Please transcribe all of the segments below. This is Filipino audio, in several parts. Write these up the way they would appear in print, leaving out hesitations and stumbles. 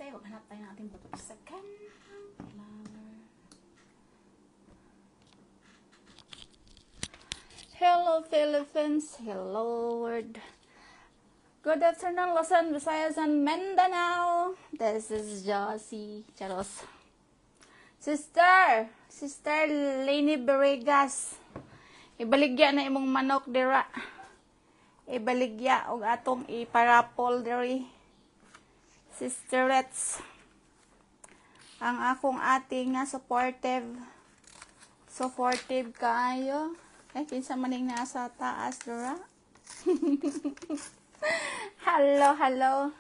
Okay, maghanap tayo ng ating babagsakan. Hello Philippines, hello world. Good afternoon Luzon, Visayas, and Mindanao. This is Josie Charos. Sister Leni Beregas. Ibaligya na imong manok dira. Ibaligya og atong iparapol diri. Sisterets. Ang akong ating nga supportive kaayo. Kinsa maning nasa taas dira. Hello.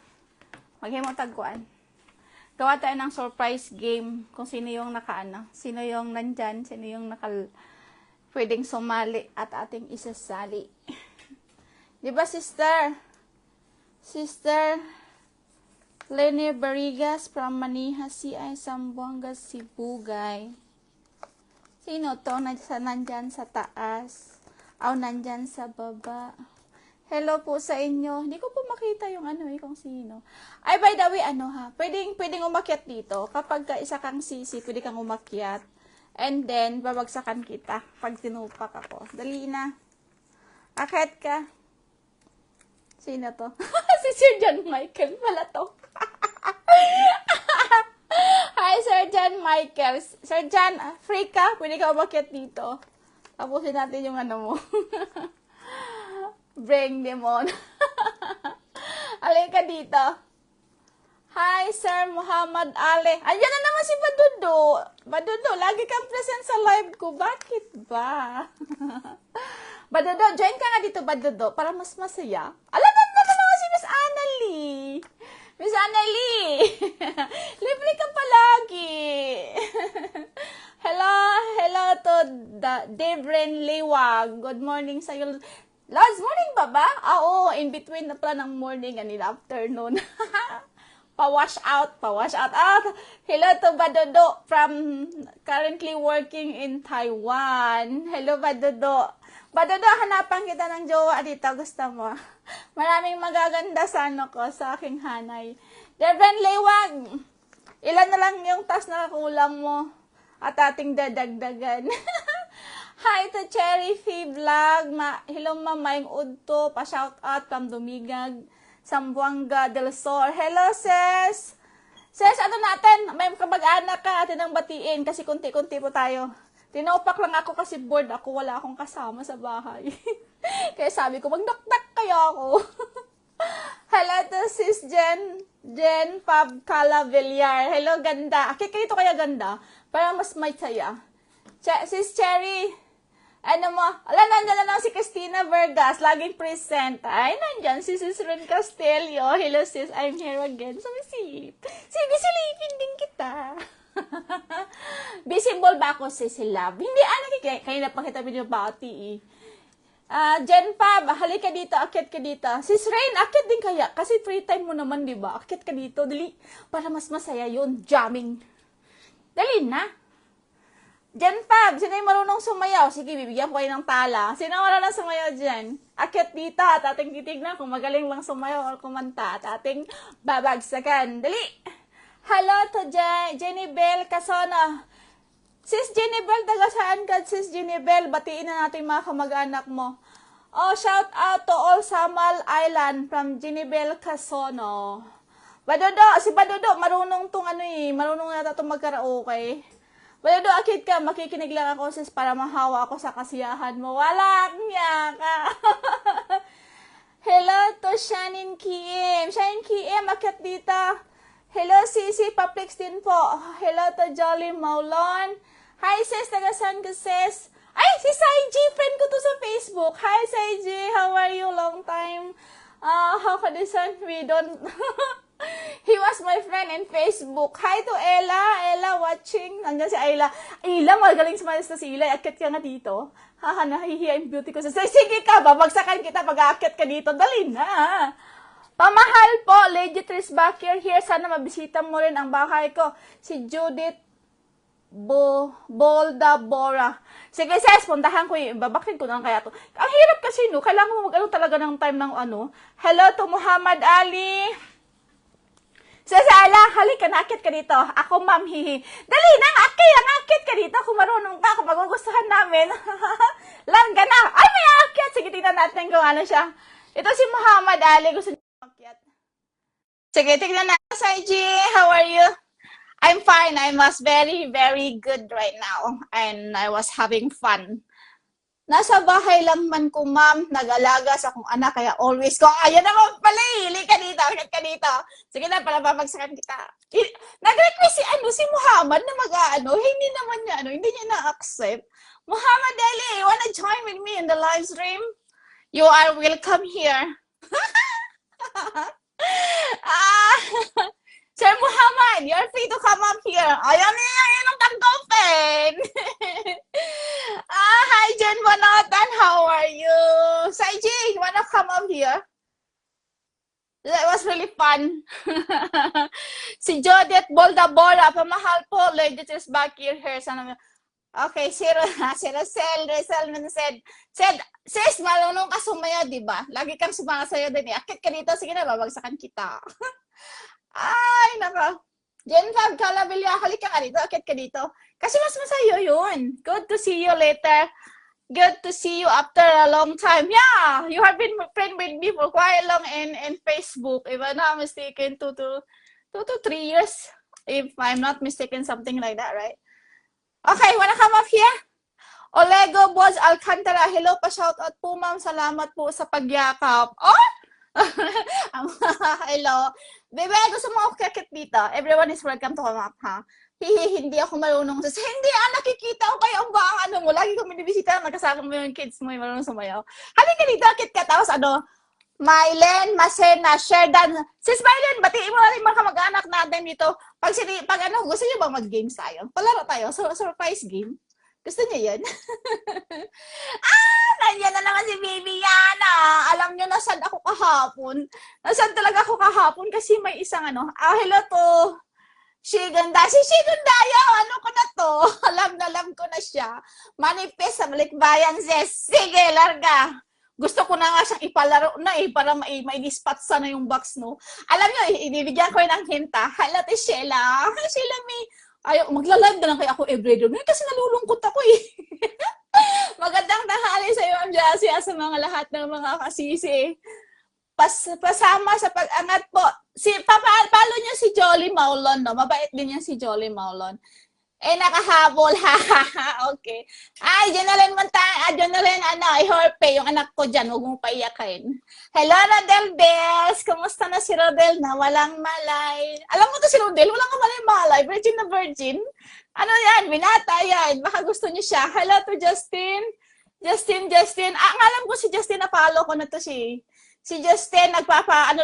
Maghimo tagkuan. Gawa tayo ng surprise game kung sino yung sino yung nandyan, sino yung pwedeng sumali at ating isasali. Di ba, sister Leni Beregas from Maniha, CI, Zamboanga, Sibugay. Sino to? Nandyan sa taas. Nandyan sa baba. Hello po sa inyo. Hindi ko po makita yung kung sino. Ay, by the way, pwedeng umakyat dito. Kapag isa kang sisi, pwede kang umakyat. And then, babagsakan kita pag tinupak ako. Dali na. Akyat ka. Sino to? Si Sir John Michael pala to. Hi, Sir John Michael. Sir John, free ka? Pwede ka umakyat dito. Tapusin natin yung mo. Bring them on. Alay ka dito. Hi, Sir Muhammad Ali. Ayan na naman si Badudo. Badudo, lagi kang present sa live ko. Bakit ba? Badudo, join ka nga dito, Badudo, para mas masaya. Alam na naman si Miss Annalie. Miss Annalie. Libre ka palagi. Hello to Debren Liwag. Good morning sa'yo. Last morning ba? Oo, in between na pala ng morning and in afternoon. Pa-wash out. Hello to Badodo from currently working in Taiwan. Hello, Badodo. Badodo, hanapan kita ng jowa dito. Gusto mo? Maraming magaganda sa sa aking hanay. Debren Liwag, ilan na lang yung task na kulang mo at ating dadagdagan. Hi to Cherry Fee Vlog. Hello, Mamayang Udto. Pa-shout out from Dumigag, Zamboanga del Sur. Hello, sis. Sis, natin? May kamag-anak ka. Atin ang batiin kasi kunti-kunti po tayo. Tinopak lang ako kasi bored ako. Wala akong kasama sa bahay. Kaya sabi ko, magdakdak kaya ako. Hello to sis Jen Pab Cala Villar. Hello, ganda. Akit kayo kaya ganda? Para mas may saya. Sis Cherry, nandyan na lang si Christina Vergas, laging present. Ay, nandyan si Sis Ren Castelio. Hello sis, I'm here again. Sumisip. Sige, silipin din kita. Visible ba ako, sis, love? Hindi, kayo na pakita video ba ako, Jen Pab, halika dito, akit ka dito. Sis Rain, akit din kaya. Kasi free time mo naman, di ba? Akit ka dito, dali. Para mas masaya yun, jamming. Dali na. Jen Pab, sino yung marunong sumayaw? Sige, bibigyan ko kayo ng tala. Sino marunong sumayaw dyan? Akit dito at ating titignan kung magaling lang sumayaw o kumanta at ating babagsakan. Dali! Hello to Jenny Bell Casona. Sis Jenny Bell, taga saan ka? Sis Jenny Bell, batiin na natin mga kamag-anak mo. Shout out to all Samal Island from Jenny Bell Casona. Si Badodo, marunong tong marunong yata itong magkaraoke. Badodo, akit ka, makikinig lang ako sis para mahawa ako sa kasiyahan mo. Wala niya ka. Hello to Shanin Kiem. Shanin Kiem, akit dito. Hello, Sisi Paplix din po. Hello to Jolly Maulon. Hi, sis. Tagasan ka, sis. Ay, si Saiji. Friend ko to sa Facebook. Hi, Saiji. How are you? Long time. How ka disan? We don't... He was my friend in Facebook. Hi to Ella. Ella watching. Nandiyan si Ayla. Ayla, magaling sumalis na si Ila. Akit ka nga dito. Nahihiya yung beauty ko. Sige ka, babagsakan kita pag-aakit ka dito. Dali na. Pamahal po, Lady Tris Bakir here. Sana mabisita mo rin ang bahay ko. Si Judith Bolda Bora. Sige, sis, puntahan ko yung babaksin ko na kaya to. Ang hirap kasi, no? Kailangan mo talaga ng time ng Hello to Muhammad Ali. Sasala, halika, nakit ka dito. Ako, ma'am, hihi. Dali na, akit ka dito. Kung marunong ka, kung magugustuhan namin. Langga na. Ay, may akit. Sige, tignan natin kung ano siya. Ito si Muhammad Ali. Gusto niya akit. Sige, tignan natin. Saiji, how are you? I'm fine. I was very, very good right now. And I was having fun. Nasa bahay lang man ko, ma'am. Nag-alaga sa akong anak, kaya always ko, ayan naman pala, hili ka dito, hili ka dito. Sige na, pala babagsakan kita. Nag-request si Muhammad na hindi naman niya, hindi niya na-accept. Muhammad Ali, wanna join with me in the live stream? You are welcome here. Sir Muhammad, you're free to come up here. Ayan ang tanggapin. Hi, Jen Bonotan. How are you? Saiji, you wanna come up here? That was really fun. Si Jodette Boldabora, pamahal po. Ladies is back here. Okay, si Rosel said, sis, malunong ka sumaya, di ba? Lagi kang sumasayo din. Akit ka dito, sige na, babagsakan kita. Ay, naka. Jen Fab Calabilla, halika ka dito, akit ka dito. Kasi mas masayo yun. Good to see you later. Good to see you after a long time. Yeah, you have been friend with me for quite long in Facebook. If I'm not mistaken, 2 to 3 years. If I'm not mistaken, something like that, right? Okay, wanna come up here? Olego Boz Alcantara, hello pa, shout out po, ma'am. Salamat po sa pagyakap. Oh! Hello. Bebe, gusto mo ako kakit dito? Everyone is welcome to come up, ha? Hindi ako marunong sa... Hindi, nakikita ko kayo ang baka mo. Lagi ko minibisita, nagkasama mo yung kids mo, yung marunong sumayaw. Halika dito, akit ka. Tapos Mylen, Masena, Sherdan. Sis Mylen, batiin mo na rin mga kamag-anak natin dito. Pag gusto niyo ba mag-games tayo? Palaro tayo, surprise game. Gusto niyo yan? Nandiyan na naman si Baby Yana. Alam niyo, nasaan ako kahapon? Nasaan talaga ako kahapon? Kasi may isang hello to Shiganda. Si Shigandaya, ano ko na to? Alam ko na siya. Manifest sa Balikbayan, sis. Sige, larga. Gusto ko na nga siyang ipalaro na para ma-spot sana yung box, no? Alam niyo, ibibigyan ko yun ng hinta. Hello to Sheila. Sheila, magla-live na lang kaya ako everyday. Kasi nalulungkot ako eh. Magandang tanghali sa iyo, Ma'am Jassy, sa mga lahat ng mga kasisi. Pasama sa pag-angat po. Follow niyo si Jolly Maulon, no? Mabait din yan si Jolly Maulon. Nakahabol, okay. Ay, Jonalyn Jonalyn, ihorpe, yung anak ko dyan, huwag mong paiyakin. Hello, Rodel Bells, kumusta na si Rodel na walang malay? Alam mo to si Rodel, walang malay, virgin na virgin. Ano yan, binata yan, baka gusto niyo siya. Hello to Justin. Justin. Alam ko si Justin, na-follow ko na to si Justin,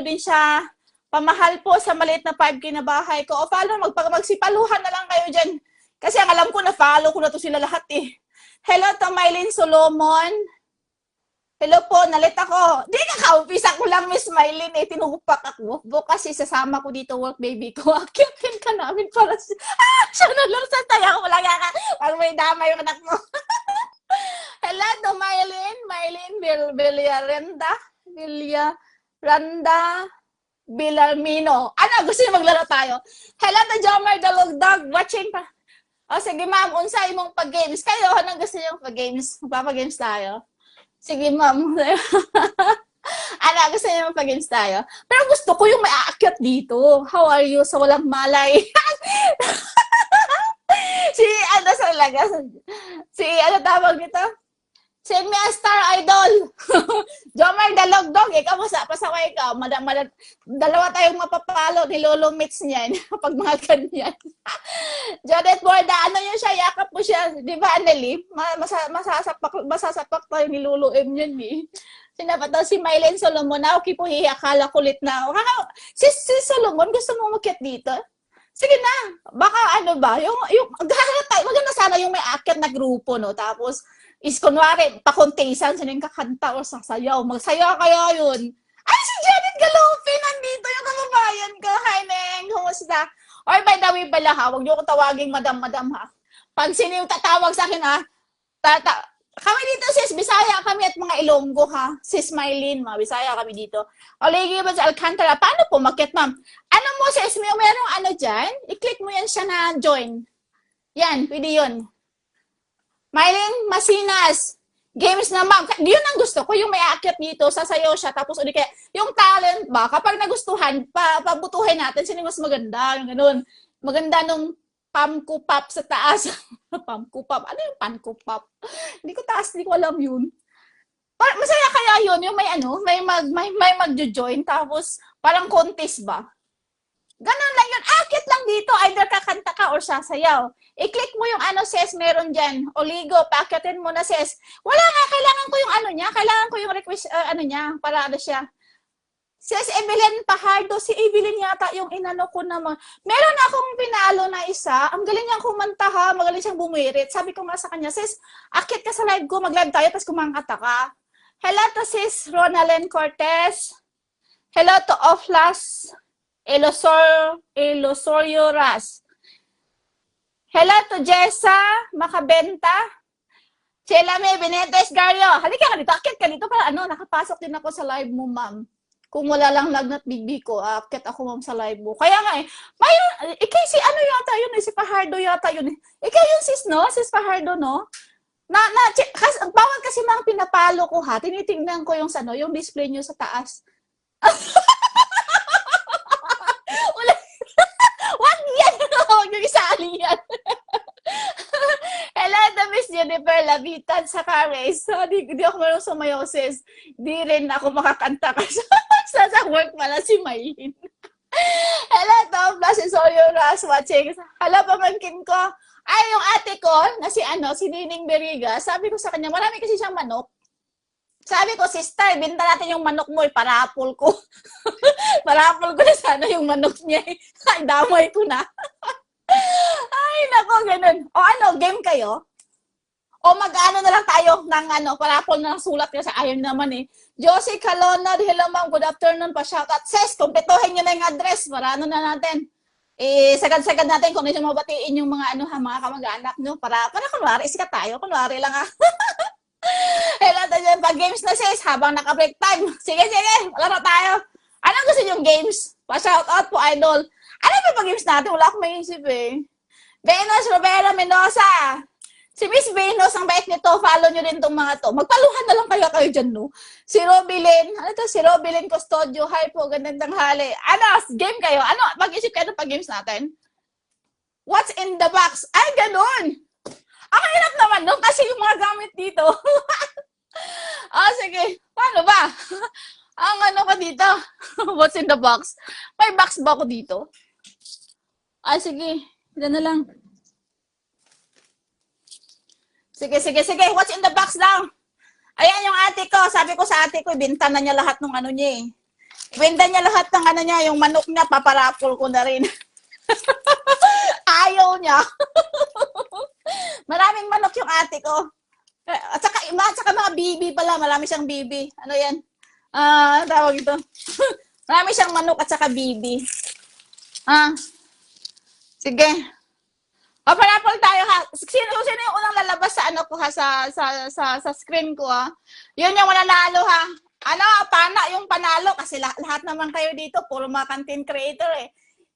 din siya, pamahal po sa maliit na 5K na bahay ko. O follow, magsipaluhan na lang kayo dyan. Kasi ang alam ko, na-follow ko na to sila lahat eh. Hello to Mylene Solomon. Hello po, nalit ako. Di ka kaumpisa ko lang, Miss Mylene eh. Tinugupak ako. Bukas sasama ko dito, work baby ko. Akyakin ka namin para siya na lang sa taya ko. Wala ka. Pag may dama yung anak mo. Hello to Mylene Villarmino. Gusto niyo maglaro tayo? Hello to Jomar Dalugdog. Watching pa. Sige ma'am, unsay imong pag-games. Kayo, anong gusto niyo pag-games? Magpapag-games tayo. Sige ma'am. Gusto niyo pag-games tayo? Pero gusto ko yung may aakyat dito. How are you? Sa walang malay. Tawag nito? Send me a star idol. Jomar Dalogdog, ikaw pasaway ka. Dalawa tayong mapapalo ni Lolo Mitz niyan. Pag mga ganyan. Jodette Borda, yun siya? Yakap mo siya. Di ba, Anneli? Masasapak tayo ni Lolo M yun eh. Sinapataw si Mylene Solomon. Okay po, akala kulit na. Si Solomon, gusto mo makiat dito? Sige na. Baka maganda sana yung may akyat na grupo, no? Tapos, kunwari, pakontesan, sino yung kakanta o sasayaw. Magsaya kaya yun. Ay, si Janet Galopin, nandito yung kababayan ko. Hi, Neng, kumusta? Or by the way pala ha, huwag niyo ko tawaging madam ha. Pag sino yung tatawag sa akin ha, Kami dito, sis, Bisaya kami at mga Ilonggo, ha? Sis Mylene, mga Bisaya kami dito. O, lagi ba sa Alcantara? Paano po, makit, ma'am? Ano mo, sis, merong ano dyan? I-click mo yan siya na join. Yan, pwede yun. Mylene Masinas, games na ma'am. Yun ang gusto ko, yung may aakyat dito, sasayaw siya, tapos uli kaya, yung talent ba, kapag nagustuhan, pabutuhin natin, sino mas maganda, yung ganun. Maganda nung pamkupap sa taas. Pamkupap. Ano yung pankupap? Hindi ko taas, hindi ko alam yun. Masaya kaya yun, yung may ano, may magjo-join, tapos parang contest ba? Ganun lang yun. Akit lang dito. Either kakanta ka or sasayaw. I-click mo yung ano, sis, meron dyan. Oligo, paakyatin mo na, sis. Wala nga, kailangan ko yung ano niya. Kailangan ko yung request, ano niya, para ano siya. Sis Evelyn Pajardo, si Evelyn yata yung inano ko naman. Meron akong pinalo na isa. Ang galing niyang kumanta ha. Magaling siyang bumirit. Sabi ko nga sa kanya, sis, akit ka sa live ko. Mag-live tayo, tapos kumangkata ka. Hello to sis Ronalyn Cortez. Hello to Oflas Elosorio Ras. Hello to Jessa Makabenta. Chela May Benitez Gario. Halika ka dito. Akit ka dito para ano, nakapasok din ako sa live mo, ma'am. Kung wala lang lagnat bigbi ko, akit ako, ma'am, sa live mo. Kaya nga eh, mayroon, si ano yata yun eh, si Pajardo yata yun eh. Ikaw yung sis, no? Sis Pajardo, no? Bawat kasi mga pinapalo ko ha, tinitingnan ko yung ano, yung display nyo sa taas. Wag yan! Yung isali yan. Hello, the Miss Jennifer Labitan sa Cares. So, di ako marunong sumayaw, sis. Di rin ako makakanta kasi sa work pala si Maylin. Hello, Tom Plus is all your Ras watching. Hello, pamangkin ko. Ay, yung ate ko, na si Nining Beriga, sabi ko sa kanya, marami kasi siyang manok. Sabi ko, sister, binta natin yung manok mo, parapol ko. Parapol ko na sana yung manok niya. Ay, damay ko na. Ay, nako, ganun. O ano, game kayo? O mag-ano na lang tayo ng ano, parapol na sulat kasi ayaw naman eh. Josie Calonad, hello ma'am, good afternoon, pa-shoutout. Ses, kumpletuhin nyo na yung address para ano na natin. Sagad-sagad natin kung ano yung mabatiin yung mga ano ha, mga kamag-anak nyo. Para kunwari, sikat tayo, kunwari lang ha. Hello, tayo pag-games na sis, habang naka-break time. Sige, laro tayo. Anong gusto yung games? Pa-shoutout po, idol. Ano ba pag-games natin? Wala akong maisip eh. Venus Robera Mendoza. Si Miss Venus, ang bait nito, follow nyo rin itong mga to. Magpaluhan na lang kayo dyan, no? Si Robilyn, si Robilyn Custodio. Hi po, gandang tanghali. Ano, game kayo? Ano, mag-isip kayo ng pag-games natin? What's in the box? Ay, ganun! Ang hirap naman nun kasi yung mga gamit dito. Sige. Paano ba? Ang ano ka dito? What's in the box? May box ba ako dito? Sige. Diyan na lang. Sige. What's in the box daw? Ayan yung ate ko. Sabi ko sa ate ko, ibenta na niya lahat ng ano niya eh. Ibenta niya lahat ng ano niya, yung manok niya, paparapol ko na rin. Ayaw niya. Maraming manok yung ate ko. At saka mga bibi pala. Marami siyang bibi. Ano yan? Tawag ito. Marami siyang manok at saka bibi. Sige. Parapol tayo ha. Sino yung unang lalabas sa ano ko ha, sa screen ko ha? Yun yung mananalo ha. Ano, yung panalo kasi lahat naman kayo dito puro mga content creator eh.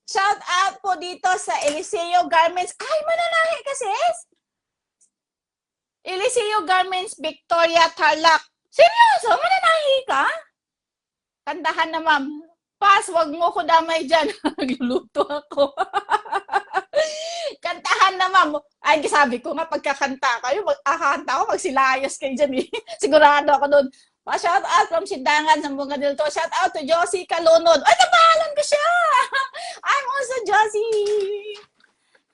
Shout out po dito sa Eliseo Garments. Ay, mananahi kasi. Eliseo Garments, Victoria Tarlac. Seryoso? Mananahi ka? Kantahan na, ma'am. Pas, wag mo ko damay dyan. Nagluluto ako. Kantahan na, ma'am. Ay, sabi ko nga, pagkakanta kayo, kakanta ko, magsilayas kayo dyan eh. Sigurado ako doon. Shout out from Sindangan, Sambunga del Toro. Shout out to Josie Calonod. Ay, nabahalan ko siya! I'm also Josie!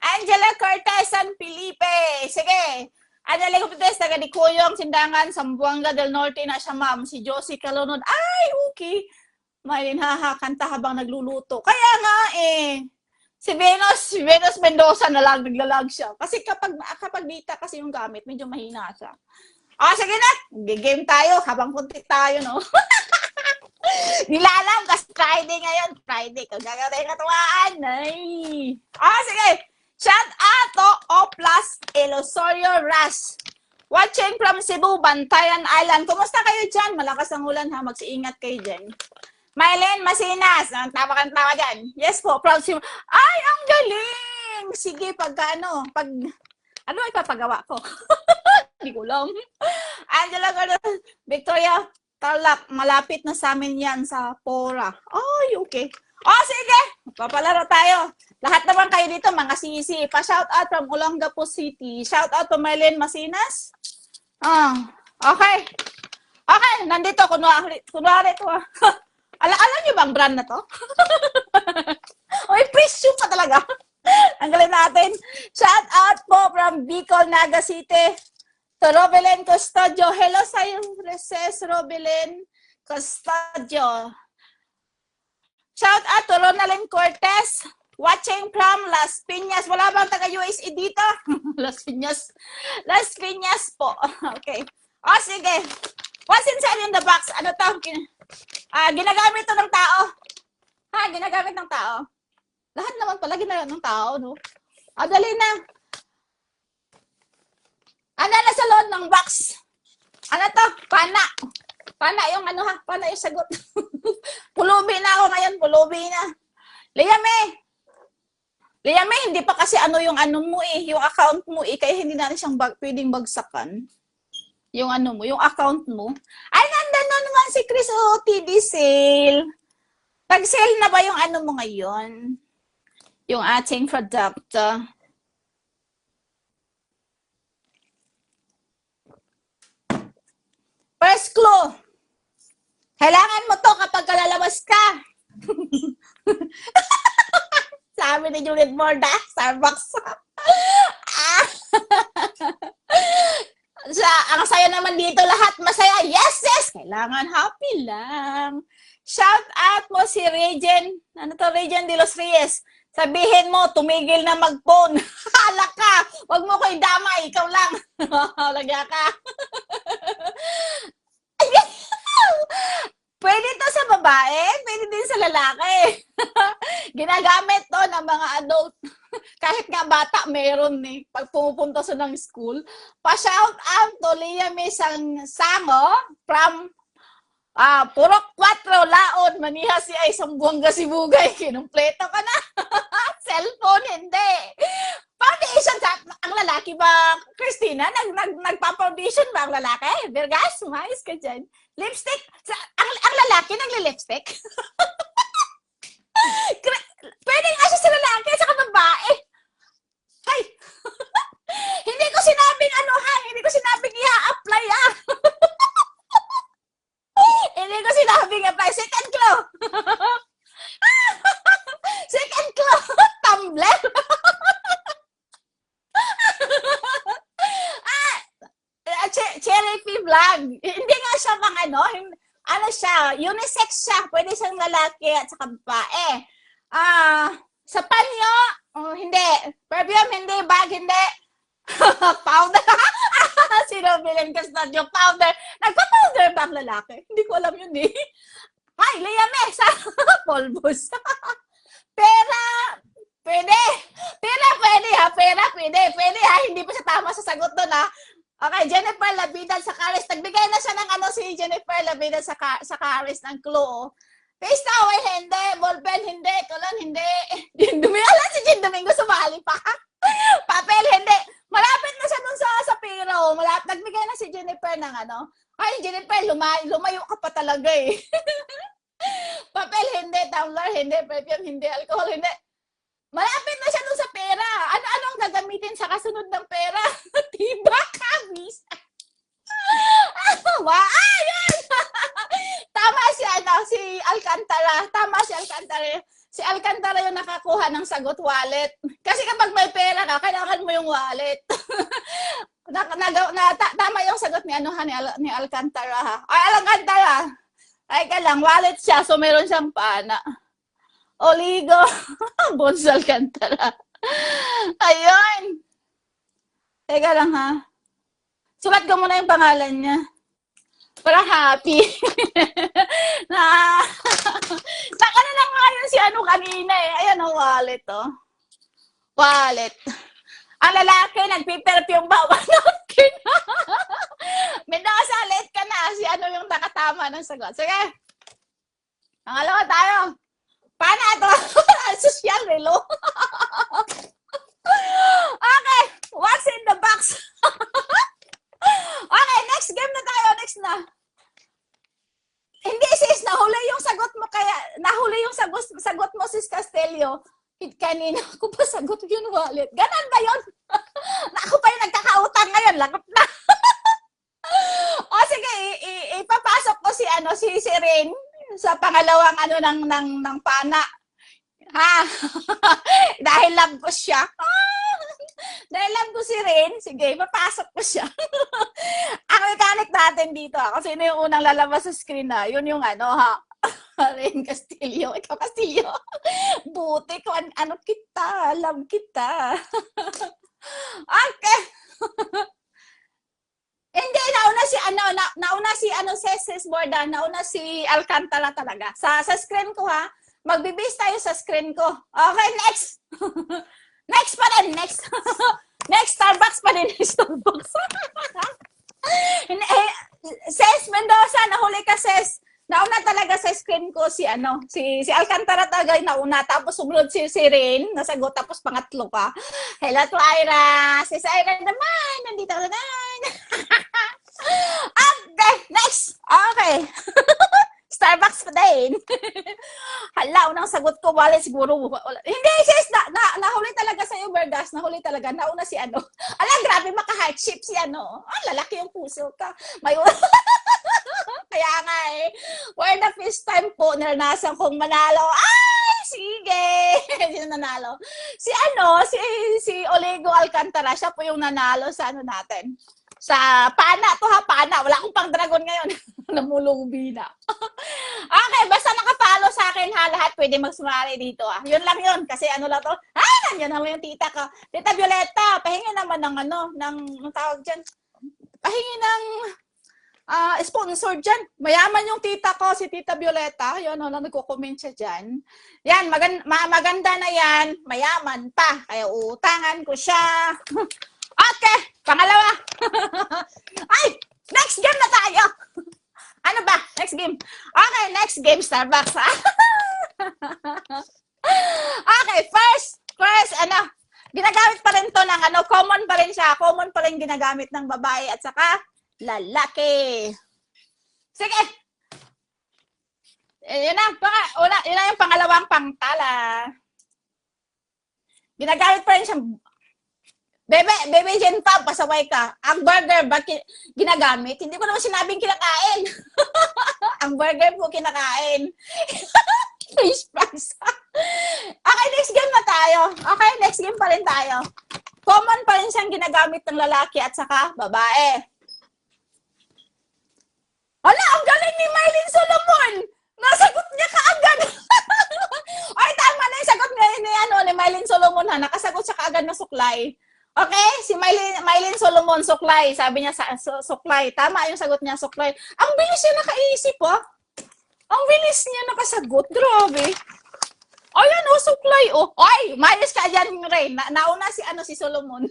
Angela Cortez, San Felipe. Sige. Angela Cortez, taga di Kuyong, Sindangan, Sambuanga del Norte na siya, ma'am. Si Josie Calonod. Ay, okay. May kanta habang nagluluto. Kaya nga eh. Si Venus Mendoza na lang, naglalag siya. Kasi kapag dita kasi yung gamit, medyo mahina siya. Sige na. Game tayo habang puntik tayo, no? Nilalam kasi Friday ngayon. Friday. Kung gagawin katuwaan. Ay. Sige. Shout out to Oplas Elosorio Ras. Watching from Cebu, Bantayan Island. Kumusta kayo dyan? Malakas ang ulan ha. Magsiingat kayo dyan. Mylene Masinas. Tawa kang tawa dyan. Yes po, proud Cebu. Ay, ang galing! Sige, pag ano ipapagawa ko? Hindi ko alam. Angela Gordon, Victoria Tarlac, malapit na sa amin yan sa Pora. Ay, okay. Oh, sige. Papalaro tayo. Lahat naman kayo dito, mga sisi. Pa-shout out from Olongapo City. Shout out to Mylene Masinas. Okay. Okay, nandito. Kunwari ito. Alam niyo bang brand na to? Oy, presyo pa talaga. Ang galing natin. Shout out po from Bicol, Naga City. To Robelen Custodio. Hello sa'yo, Reses Robelen Custodio. Shout out to Ronalyn Cortez. Watching from Las Piñas. Wala bang taga-USA dito? Las Piñas. Las Piñas po. Okay. O, sige. What's inside in the box? Ano to? Ginagamit to ng tao. Ha? Ginagamit ng tao. Lahat naman pala ginagamit ng tao, no? Dali na. Ano na sa loob ng box? Ano to? Pana. Pana yung ano ha? Pana yung sagot. Pulubi na ako ngayon. Pulubi na. Liame, hindi pa kasi ano yung ano mo eh. Yung account mo eh. Kaya hindi natin siyang pwedeng bagsakan. Yung ano mo, yung account mo. Ay, nandan na naman si Chris o TD sale. Pag-sale na ba yung ano mo ngayon? Yung ating product. First clue. Kailangan mo to kapag lalabas ka. Sabi ni Juliet Morda, Starbucks. Ang saya naman dito lahat. Masaya. Yes, yes. Kailangan happy lang. Shout out mo si Regen. Ano to, Regen de los Reyes. Sabihin mo, tumigil na mag-phone. Hala ka. Huwag mo ko idamay. Ikaw lang. Lagya ka. Pwede to sa babae, pwede din sa lalaki. Ginagamit to ng mga adult. Kahit nga bata, meron eh. Pag pumupunta sa ng school. Pa-shout out to Liam Sango from Purok 4, Laon, Maniha si ay Sambuanga Sibugay. Kinumpleto ka na. Cellphone, hindi. Foundation, ang lalaki ba, Christina? Nagpa-foundation ba ang lalaki? Vergas, mais ka dyan. Lipstick? Ang lalaki nagli-lipstick? Pwede nga siya sa lalaki at sa babae. Hay! Hindi ko sinabing ano ha, hindi ko sinabing i-apply ha. Hindi ko sinabing apply. Second clue. Second clue. Tumblr. Cherry P vlog. Hindi nga siya pang ano siya, unisex siya. Pwede siyang lalaki at saka babae. Sa panyo, hindi. Perfume, hindi. Bag, hindi. Powder. Sino bilhin ka sa powder? Nagpa-powder ba ang lalaki? Hindi ko alam yun eh. Ay, Liame, sa polvos. Pera, pwede. Pera, pwede ha. Pera, pwede. Pwede ha. Hindi pa siya tama sa sagot doon ha. Okay, Jennifer Labidal sa Caris. Nagbigay na siya ng si Jennifer Labidal sa Caris ng clue. Face towel, hindi. Ballpen, hindi. Kulon, hindi. Dumialan si Jin Domingo, sumali pa. Papel, hindi. Malapit na siya dun sa Piro. Nagbigay na si Jennifer ng Ay, Jennifer, lumayo ka pa talaga eh. Papel, hindi. Tumbler, hindi. Perfume, hindi. Alcohol, hindi. Malapit na siya dun sa pera. Ano ang gagamitin sa kasunod ng pera? Tiba, kamis. Ayun! Tama si Alcantara. Tama si Alcantara. Si Alcantara yung nakakuha ng sagot wallet. Kasi kapag may pera ka, kailangan mo yung wallet. Tama yung sagot ni Alcantara ha. Ay, Alcantara. Ay ka lang, wallet siya. So, meron siyang pana. Oligo. Bones Alcantara. Ayun. Teka lang ha. Sulat ko muna yung pangalan niya. Para happy. Nakano lang ngayon si kanina eh. Ayan ang wallet oh. Wallet. Ang lalaki, nagpiperfume ba? Okay. Mendoza, late ka na. Si ano yung nakatama ng sagot. Sige. Pangalawa tayo. Paano ito? Social relo. Okay. What's in the box? Okay, next game na tayo. Next na. Hindi sis, nahuli yung sagot mo kaya, nahuli yung sagot mo sis Castelio. Kanina ako pa sagot yun wallet. Ganon ba yun? Ako pa yung nagkakautang ngayon, lagot na. O sige, ipapasok ko si ano si Rin sa pangalawang ano ng pana. Ha? Dahil love ko siya. Dahil love ko si Rin, sige, ipapasok ko siya. Ang mechanic natin dito, kasi sino yung unang lalabas sa screen na, yun yung ano ha. Rin Castillo. Ikaw Castillo. Buti ko ano kita, love kita. Okay. Hindi, nauna si Ses Borda, nauna si Alcantara talaga. Sa screen ko ha. Magbibis tayo sa screen ko. Okay, next. Next pa rin, next. Next, Starbucks pa din. Starbucks. Ses Mendoza, nahuli ka Ses. Nauna talaga sa screen ko si Alcantara talaga yung nauna, tapos sumunod si Rin, nasagot, tapos pangatlo pa. Hello to Ira. Si Ira naman, nandito ka naman. Okay, next. Okay. Starbucks pa din. Hala, unang sagot ko, wala siguro. Hindi, sis, nahuli talaga sa'yo, Berdas. Nahuli talaga. Nauna si ano. Ala, grabe, maka-heart shape si ano. Lalaki yung puso ka. May kaya nga eh. For the first time po, naranasan kong manalo. Ay, sige! Sino nanalo? Si Oligo Alcantara. Siya po yung nanalo sa ano natin. Sa pana to ha, pana. Wala akong pang dragon ngayon. Namulubi na. Okay, basta nakapalo sa akin ha, lahat pwede magsumali dito ha. Yun lang yun, kasi ano lang to. Ay, nandiyan naman yung tita ko. Tita Violeta, pahingi naman ng ng tawag dyan. Pahingi ng sponsor dyan. Mayaman yung tita ko, si Tita Violeta. Yun, nagko-comment siya dyan. Yan, maganda na yan. Mayaman pa. Kaya utangan ko siya. Okay, pangalawa. Ay, next game na tayo. Ano ba? Next game. Okay, next game, Starbucks. Okay, first, ginagamit pa rin to ng common pa rin siya. Common pa rin ginagamit ng babae at saka lalaki. Sige. Yun na yung pangalawang pangtala. Ginagamit pa rin siyang Bebe Jen Pab, pasaway ka. Ang burger, bakit ginagamit? Hindi ko naman sinabing kinakain. Ang burger po kinakain. Fish fries. Okay, next game na tayo. Okay, next game pa rin tayo. Common pa rin siyang ginagamit ng lalaki at saka babae. Hala, ang galing ni Mylene Solomon! Nasagot niya kaagad! Ay, tama na yung sagot ni Mylene Solomon ha. Nakasagot siya kaagad na suklay. Okay, si Mylene Solomon, suklay. Sabi niya suklay. Tama yung sagot niya, suklay. Ang bilis niya nakaisip, ha? Ang bilis niya nakasagot. Grabe. Ayan, suklay, Ay, mayos ka dyan, Ray. Nauna si Solomon.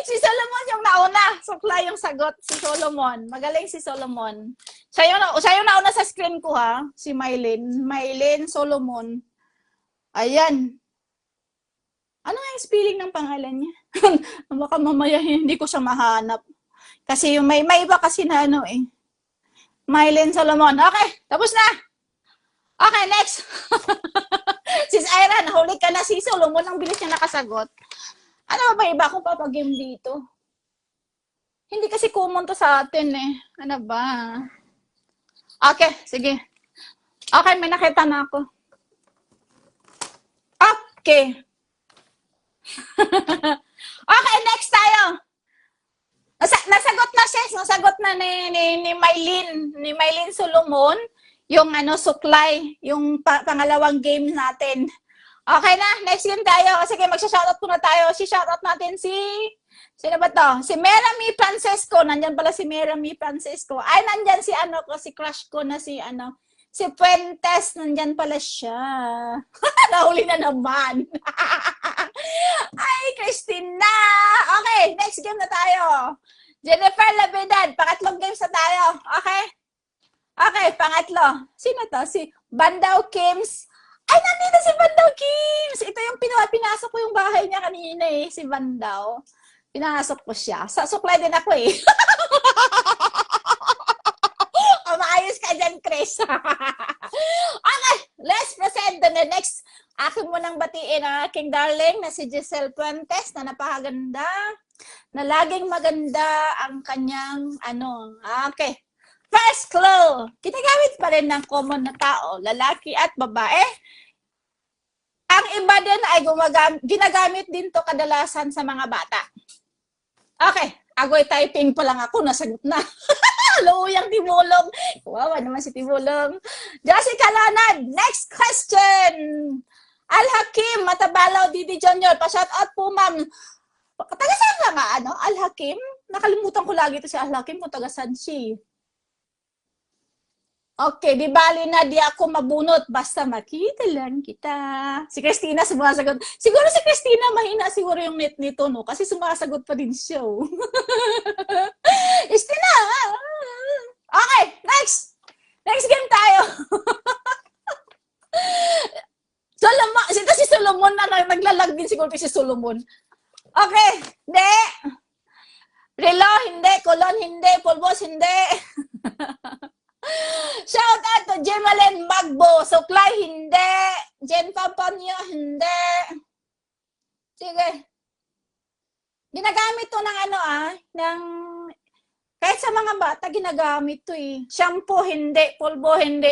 Si Solomon yung nauna. Suklay yung sagot, si Solomon. Magaling si Solomon. Siya yung nauna sa screen ko, ha? Si Mylene Solomon. Ayan. Ano yung spelling ng pangalan niya? Baka mamaya hindi ko siya mahanap. Kasi yung may iba kasi na Mylene Solomon. Okay, tapos na. Okay, next. Sis Ira, nahuli ka na si Solomon. Ang bilis niya nakasagot. Ano ba iba kung papag-game dito? Hindi kasi common to sa atin eh. Ano ba? Okay, sige. Okay, may nakita na ako. Okay. Okay, next tayo. Nasagot na siya, nasagot na ni Mylene Solomon yung suklay, yung pangalawang game natin. Okay na, next game tayo. Sige, magsha-shoutout ko na tayo. Si-shoutout natin sino ba to? Si Merami Francesco. Nandyan pala si Merami Francesco. Ay, nandyan si si crush ko na si Puentes. Nandyan pala siya. Nahuli na naman. Ay, Christina! Okay, next game na tayo. Jennifer Labedad, pangatlong games na tayo. Okay? Okay, pangatlo. Sino to? Si Bandaw Kims. Ay, nandito si Bandaw Kims! Ito yung pinasok ko yung bahay niya kanina eh, si Bandaw. Pinasok ko siya. Suklay din ako eh. O, maayos ka dyan, Chris. Okay, let's proceed to the next. Akin mo nang batiin ang aking darling na si Giselle Puentes na napakaganda, na laging maganda ang kanyang Okay. First clue. Ginagamit pa rin ng common na tao, lalaki at babae. Ang iba din ay ginagamit din to kadalasan sa mga bata. Okay, agoy typing pa lang ako, nasagot na. Luyang Timulong. Wawa naman si Timulong. Jessica Lanad, next question. Al-Hakim, Matabalaw, Didi Junior, pa-shout out po ma'am. Taga-saan ka nga, Al-Hakim? Nakalimutan ko lagi ito si Al-Hakim kung taga-saan siya. Okay, di bali na di ako mabunot, basta makita lang kita. Si Christina sumasagot. Siguro si Christina, mahina siguro yung net nito, no? Kasi sumasagot pa din siya. Christina! Okay, next! Next game tayo. Solomon, ito si Solomon na naglalag din siguro si Solomon. Okay, hindi. Relo, hindi. Colon, hindi. Pulbos, hindi. Shout out to Jemalen Magbo. Suklay, hindi. Jen Pampanyo, hindi. Sige. Ginagamit to ng ng kahit sa mga bata ginagamit to eh. Shampoo, hindi. Pulbo, hindi.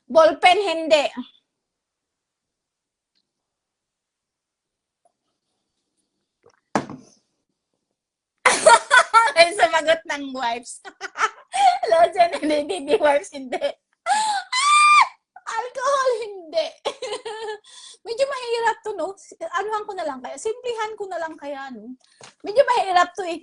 Ballpen, hindi. Ay, sumagot ng wipes. Hello, Jen, hindi wipes, hindi. Alcohol, hindi. Medyo mahirap to, no? Anuhan ko na lang kaya. Simplihan ko na lang kaya, no? Medyo mahirap to, eh.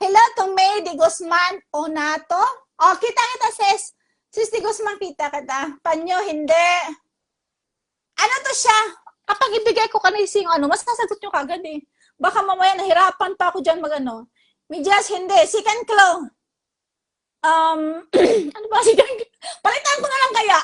Hello to May Di Guzman Onato. Oh, kita, sis. Sis Di Guzman, kita. Panyo, hindi. Ano to siya? Kapag ibigay ko kanising mas nasagot nyo kagad, eh. Baka mamaya nahirapan pa ako dyan Medyas, hindi. Second clue. Ano ba second clue? Palitan ko na lang kaya.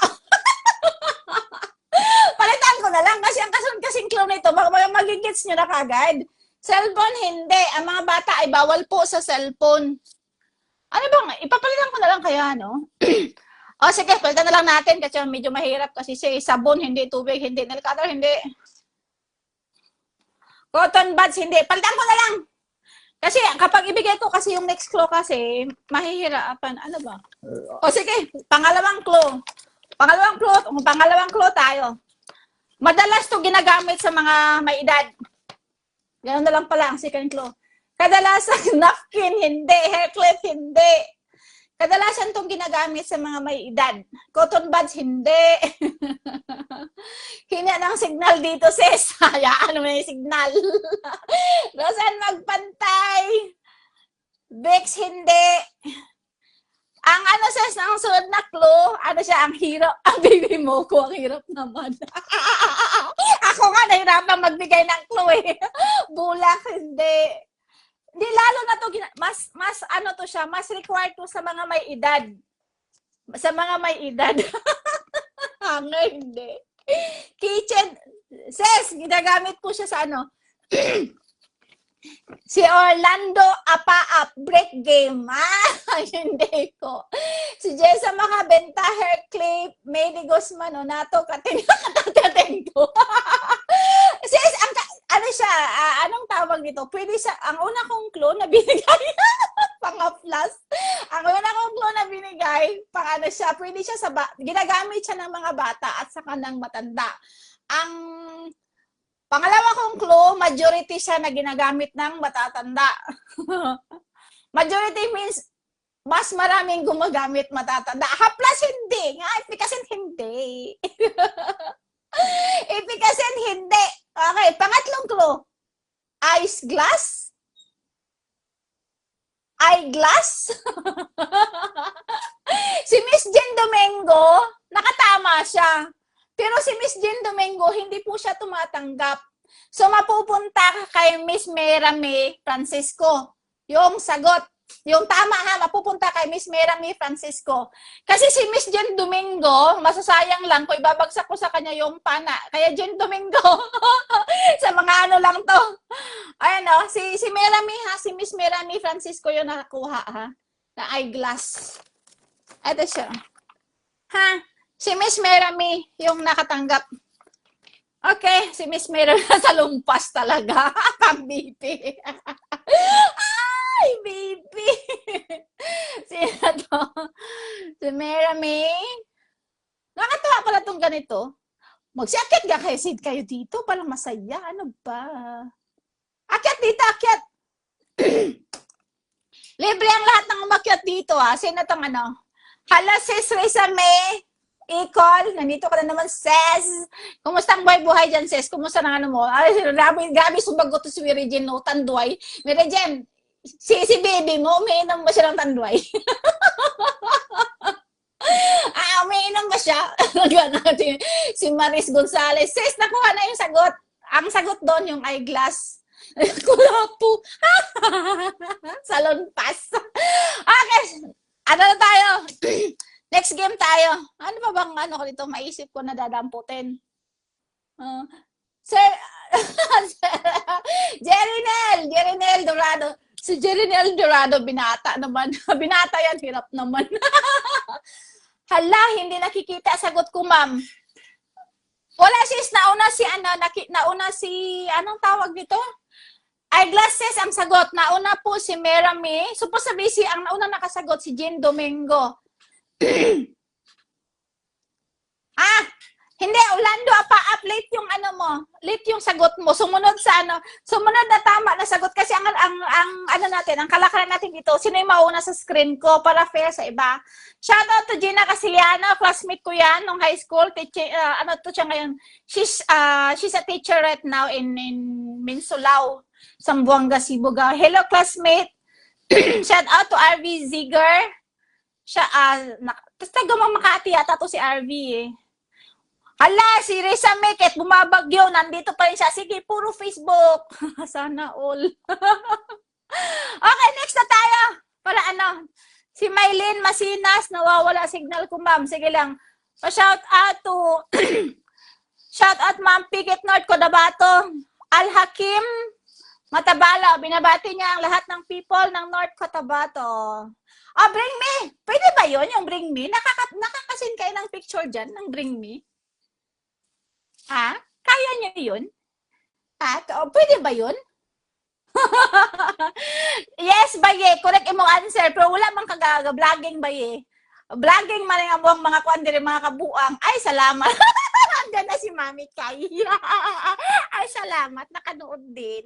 Palitan ko na lang kasi ang kasunod kasing clue nito, baka magigits nyo na kagad. Cellphone, hindi. Ang mga bata ay bawal po sa cellphone. Ano bang, ipapalitan ko na lang kaya, no? O sige, palitan na lang natin kasi medyo mahirap kasi sabon, hindi. Tubig, hindi. Nail cutter, hindi. Cotton buds, hindi. Palitan ko na lang. Kasi kapag ibigay ko kasi yung next clue kasi, mahihirapan. Ano ba? O sige, pangalawang clue. Pangalawang clue tayo. Madalas to ginagamit sa mga may edad. Ganun na lang pala ang second clue. Kadalasan napkin, hindi. Hair clip, hindi. Kadalasan itong ginagamit sa mga may edad. Cotton buds, hindi. Hina ng signal dito, sis. Hayaan mo na yung signal. Rosan magpantay. Bex, hindi. Ang sis, ang sunod na clue, ang hirap. Ang baby mo ko, ang hirap naman. Ako nga, nahirapan magbigay ng clue eh. Bulak, hindi. Di lalo na to mas to siya, mas required to sa mga may edad. Sa mga may edad. Hindi. Kitchen, sis, ginagamit po siya sa si Orlando Apa-Up, break game. Hindi ko. Si Jessa Makabenta, hair clip, Maydi Guzman, Onato, Katin ko. Sis, anong tawag dito? Pwede siya, ang una kong clue na binigay, pang-plus, ang una kong clue na binigay, pwede siya ginagamit siya ng mga bata at saka ng matanda. Ang pangalawa kong clue, majority siya na ginagamit ng matatanda. Majority means, mas maraming gumagamit matatanda. Haplas hindi. Nga, efficacy hindi. Efficacy hindi. Okay, pangatlong clue. Ice glass? Eyeglass? Si Miss Jen Domingo, nakatama siya. Pero si Miss Jen Domingo, hindi po siya tumatanggap. So, mapupunta ka kay Miss Merame Francisco. Yung sagot. Yung tama ha, mapupunta kay Miss Merame Francisco. Kasi si Miss Jen Domingo, masasayang lang kung ibabagsak ko sa kanya yung pana. Kaya Jen Domingo, sa mga ano lang to. Ayan o, si Merame ha, si Miss Merame Francisco yung nakakuha ha, na eyeglass. Ito siya. Ha? Si Miss Merame yung nakatanggap. Okay, si Miss Merame sa lumpas talaga. Pang-BP. Ay, baby! Sino to? Si Merame. Nakatawa pala itong ganito. Magsiakit ka kayo dito. Parang masaya. Ano ba? Akyat dito, akyat! Libre ang lahat ng umakyat dito ha. Sino itong ano? Hala, sis Risa May. Icol, nandito ka na naman, sis. Kumusta ang buhay dyan, sis? Kumusta na ano mo? Ay, grabe sumagot to si Regine, no? Tanduay. Regine, si baby mo, umiinom ba siya ng tanduay? Umiinom ba siya? Si Maris Gonzalez. Sis, nakuha na yung sagot. Ang sagot doon, yung eyeglass. Kulapo. Salon pass. Okay. Ano na tayo? Next game tayo. Ano pa bang ano ko dito? Maisip ko na dadamputin. Sir, Jerinel Dorado. Si Jerinel Dorado, binata naman. Binata yan, hirap naman. Hala, hindi nakikita. Sagot ko, ma'am. Wala sis, nauna si, anong tawag dito? Eyeglasses ang sagot. Nauna po si Merame. Supposed to be ang nauna nakasagot si Jen Domingo. Hindi, Orlando, up late yung ano mo, late yung sagot mo. Sumunod na tama na sagot kasi ang ano natin, ang kalakaran natin dito, sino yung mauna sa screen ko para fair sa iba. Shout out to Gina Casiliano, classmate ko yan nung high school, ano to siya ngayon. She's a teacher right now in Minsulao, Zamboanga, Sibuga. Hello classmate. Shout out to RV Ziger. Siya, tapos taga Makati yata to si RV eh. Hala, si Risa Meket, bumabagyo, nandito pa rin siya. Sige, puro Facebook. Sana all. Okay, next na tayo. Para ano, si Maylene Masinas, nawawala signal ko ma'am. Sige lang. Shout out to, shout out ma'am Piket North Cotabato. Al-Hakim Matabala, binabati niya ang lahat ng people ng North Cotabato. Bring me. Pwede ba yun, yung bring me? Nakakasin kayo ng picture dyan, ng bring me? Kaya niyo yun? Pwede ba yun? Yes, baye. Correct imong answer. Pero wala mang kagaga. Vlogging, baye. Vlogging man ang mga kuandiri, mga kabuang. Ay, salamat. Hanggang na si Mami Kay. Ay, salamat. Nakanood din.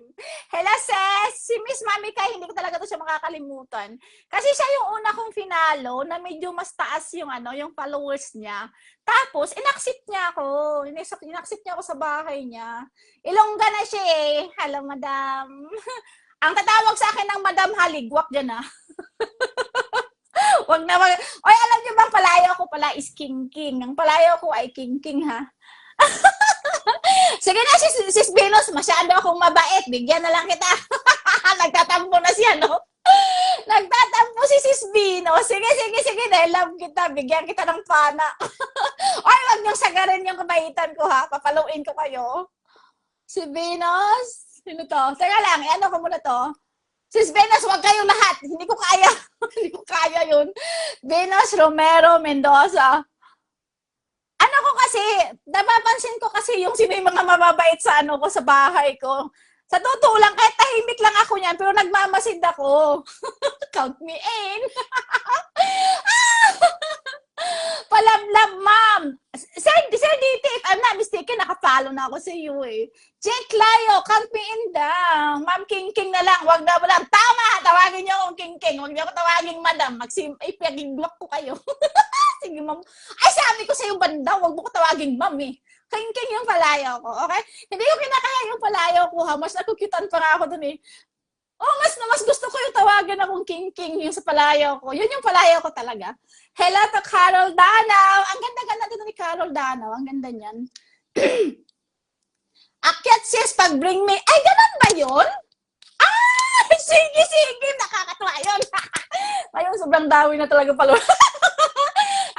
Hello, sis. Si Miss Mami Kay, hindi ko talaga to siya makakalimutan. Kasi siya yung una kong finalo na medyo mas taas yung yung followers niya. Tapos, inaccept niya ako. Inaccept niya ako sa bahay niya. Ilongga na siya eh. Hello, madam. Ang tatawag sa akin ng madam haligwak dyan Wag na Oy, alam niyo bang palayo ko pala is King King. Ang palayo ko ay King King ha. Sige na, sis Venus, masyado akong mabait. Bigyan na lang kita. Nagtatampo na siya, no? Nagtatampo si sis Venus. Sige, dahil love kita. Bigyan kita ng pana. Oy, wag niyong sagarin yung kabaitan ko, ha? Papaluin ko kayo. Si Venus? Sino to? Teka lang, ano ko muna to? Sis Venus, wag kayong lahat. Hindi ko kaya. Hindi ko kaya yun. Venus Romero Mendoza. Ano ko kasi, napapansin ko kasi yung sino yung mga mababait sa ko sa bahay ko. Sa totoo lang, kahit tahimik lang ako niyan, pero nagmamasid ako. Count me in. Palamlam, ma'am. Sir DT, if I'm not mistaken, nakapalo na ako sa iyo eh. Jake Layo, count me in daw. Ma'am King King na lang, wag na lang. Tama, tawagin niyo akong King King. Wag niyo ako tawagin madam. Ipagiglock ko kayo. Sige, ma'am. Ay, sabi ko sa iyo banda, wag mo ko tawagin ma'am eh. King King yung palayo ko, okay? Hindi ko kinakaya yung palayo ko ha. Mas nakukitan pa nga ako dun eh. Oh, mas gusto ko yung tawagan akong King King, yung sa palayaw ko. Yun yung palayaw ko talaga. Hello to Carol Danaw. Ang ganda-ganda dito ni Carol Danaw. Ang ganda niyan. Akyat sis, pag bring me. Ay, ganun ba yun? Ay, sige, sige. Nakakatuwa yun. Ayun, sobrang dawi na talaga pala.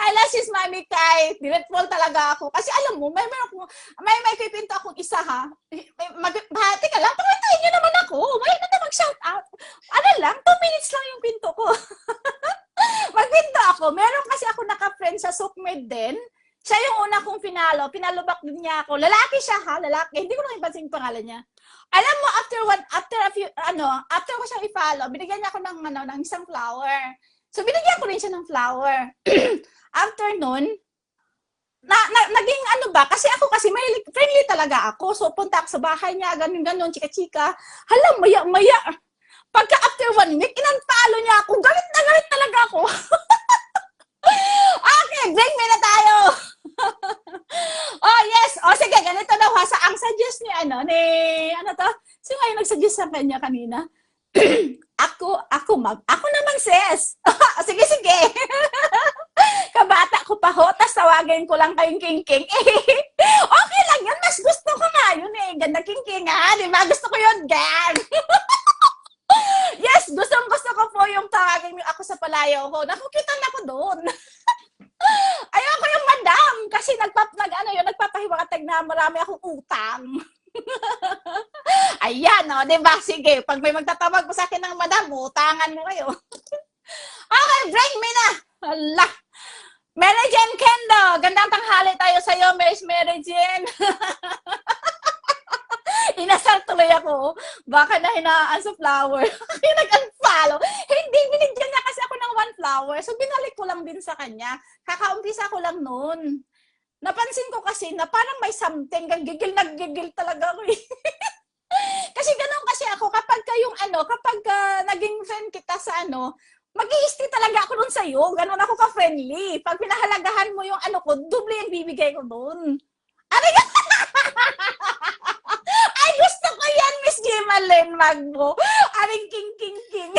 Ala, sis Mami Kai, diretful talaga ako. Kasi alam mo, may pipinto akong isa ha. Bahati ka lang, pakintahin nyo naman ako. May na mag-shout out. Ano lang, 2 minutes lang yung pinto ko. Magpinto ako. Meron kasi ako naka-friend sa Sukmed din. Siya yung una kong pinalo. Pinalubak din niya ako. Lalaki siya ha, lalaki. Hindi ko lang ipansin yung pangalan niya. Alam mo, after ko siyang i-follow, binigyan niya ako ng isang flower. So, binigyan ko rin siya ng flower. After nun, naging ano ba, kasi ako kasi may friendly talaga ako. So, punta ako sa bahay niya, ganun, chika-chika. Hala, maya. Pagka after 1 week, inunfollow niya ako. Galit na galit talaga ako. Okay, break me na tayo. Oh, yes. Oh, sige, ganito daw ha. Ang suggest ni ano to? Sino kayo nag-suggest sa kanya kanina? Ako naman, sis. Sige, sige. Kabata ko pa ho, tas tawagin ko lang kayong King-King. Okay lang yun, mas gusto ko nga yun eh. Ganda King-King ha, di ba? Gusto ko yun, gan. Yes, gusto ko po yung tawagin niyo ako sa palayaw ko. Nakukita na ko doon. Ayoko yung madam kasi nagpapahiwakatag na marami akong utang. Ayan, no, di ba? Sige, pag may magtatawag po sa akin ng madam, utangan mo kayo. Okay, break me na. Hala. Mary Jane Kendo, gandang tanghali tayo sa iyo, Mary Jane. Inasal tuloy ako. Baka na hinaan sa flower. Kaya nag-unfollow. Hindi, binigyan niya kasi ako ng 1 flower. So, binalik ko lang din sa kanya. Kakaumpisa ko lang noon. Napansin ko kasi na parang may something. Naggigil talaga ako eh. Kasi ganun kasi ako. Kapag naging friend kita sa mag-i-stay talaga ako nun sa'yo. Ganun ako ka-friendly. Pag pinahalagahan mo yung ko, doble yung bibigay ko dun. Aray ka! Ay, gusto ko yan, Miss Gimalyn Magbo. Aring king.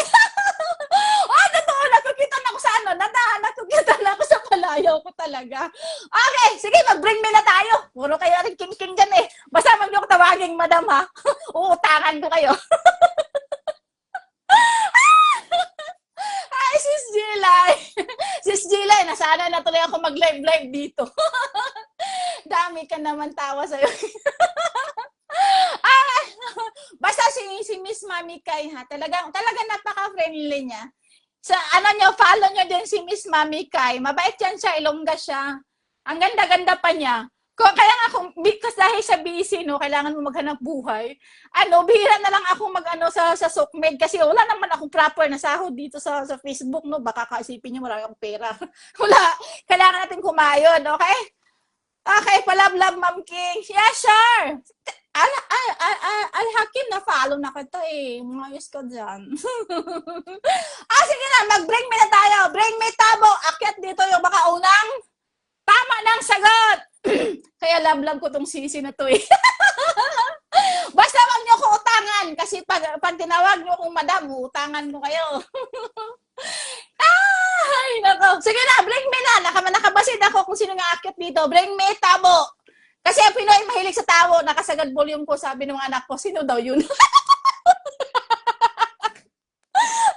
Oh, totoo, nakukita na ako sa nakukita na ako sa palayaw ko talaga. Okay, sige, mag-bring me na tayo. Puro kayo aring king dyan eh. Basta mag niyo ko tawagin, madam ha. Uutangan ko kayo. Ay, Sis Gilay. Sis Gilay, nasana na tuloy ako mag-live dito. Dami ka naman tawa sa'yo. Basta si Miss Mami Kai ha, talaga napaka-friendly niya. Sa follow niyo din si Miss Mami Kai. Mabait yan siya, Ilongga siya. Ang ganda-ganda pa niya. Kaya nga because dahil sa busy, kailangan mo maghanap buhay. Bihira na lang ako sa Sukmed kasi wala naman akong proper na sahod dito sa Facebook, baka kaisipin niyo marami akong pera. Wala. Kailangan natin kumayod, okay? Okay, palab-lab, Ma'am King. Yeah, sure. Al-Hakim, na-follow na kita eh. Mayos ka dyan. Sige na, mag-bring me na tayo. Bring me tabo. Akyat dito yung makaunang tama ng sagot. Kaya love ko tong sisi na to eh. Basta wag niyo ko utangan. Kasi pag tinawag niyo kong madam, utangan mo kayo. Ay, nako. Sige na, bring me na. Nakabasid ako kung sino nga akyat dito. Bring me tabo. Kasi ang Pinoy mahilig sa tawo, nakasagad volume ko, sabi ng anak ko, sino daw yun?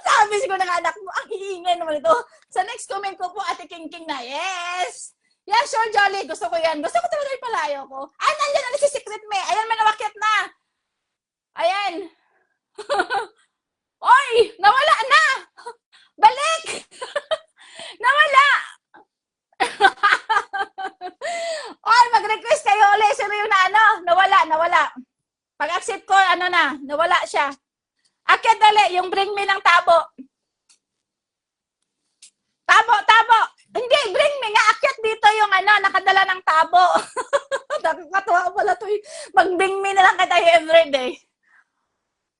Sabi siguro ng anak mo, ang iingay naman ito. Sa next comment ko po, Ate King na, yes! Yeah, sure, Jolly, gusto ko yan. Gusto ko talaga yung palayo ko. Nandiyan na si Secret Me. Ayan, may nawakyat na. Ayan. Oy, nawala na! Balik! Nawala! Oy, mag-request kayo ulit. Sino yung nawala. Pag-accept ko, nawala siya. Akyat dali, yung bring me ng tabo. Tabo. Hindi, bring me nga. Akyat dito yung nakadala ng tabo. Nakakatuwa pala to. Mag-bring me na lang kita everyday.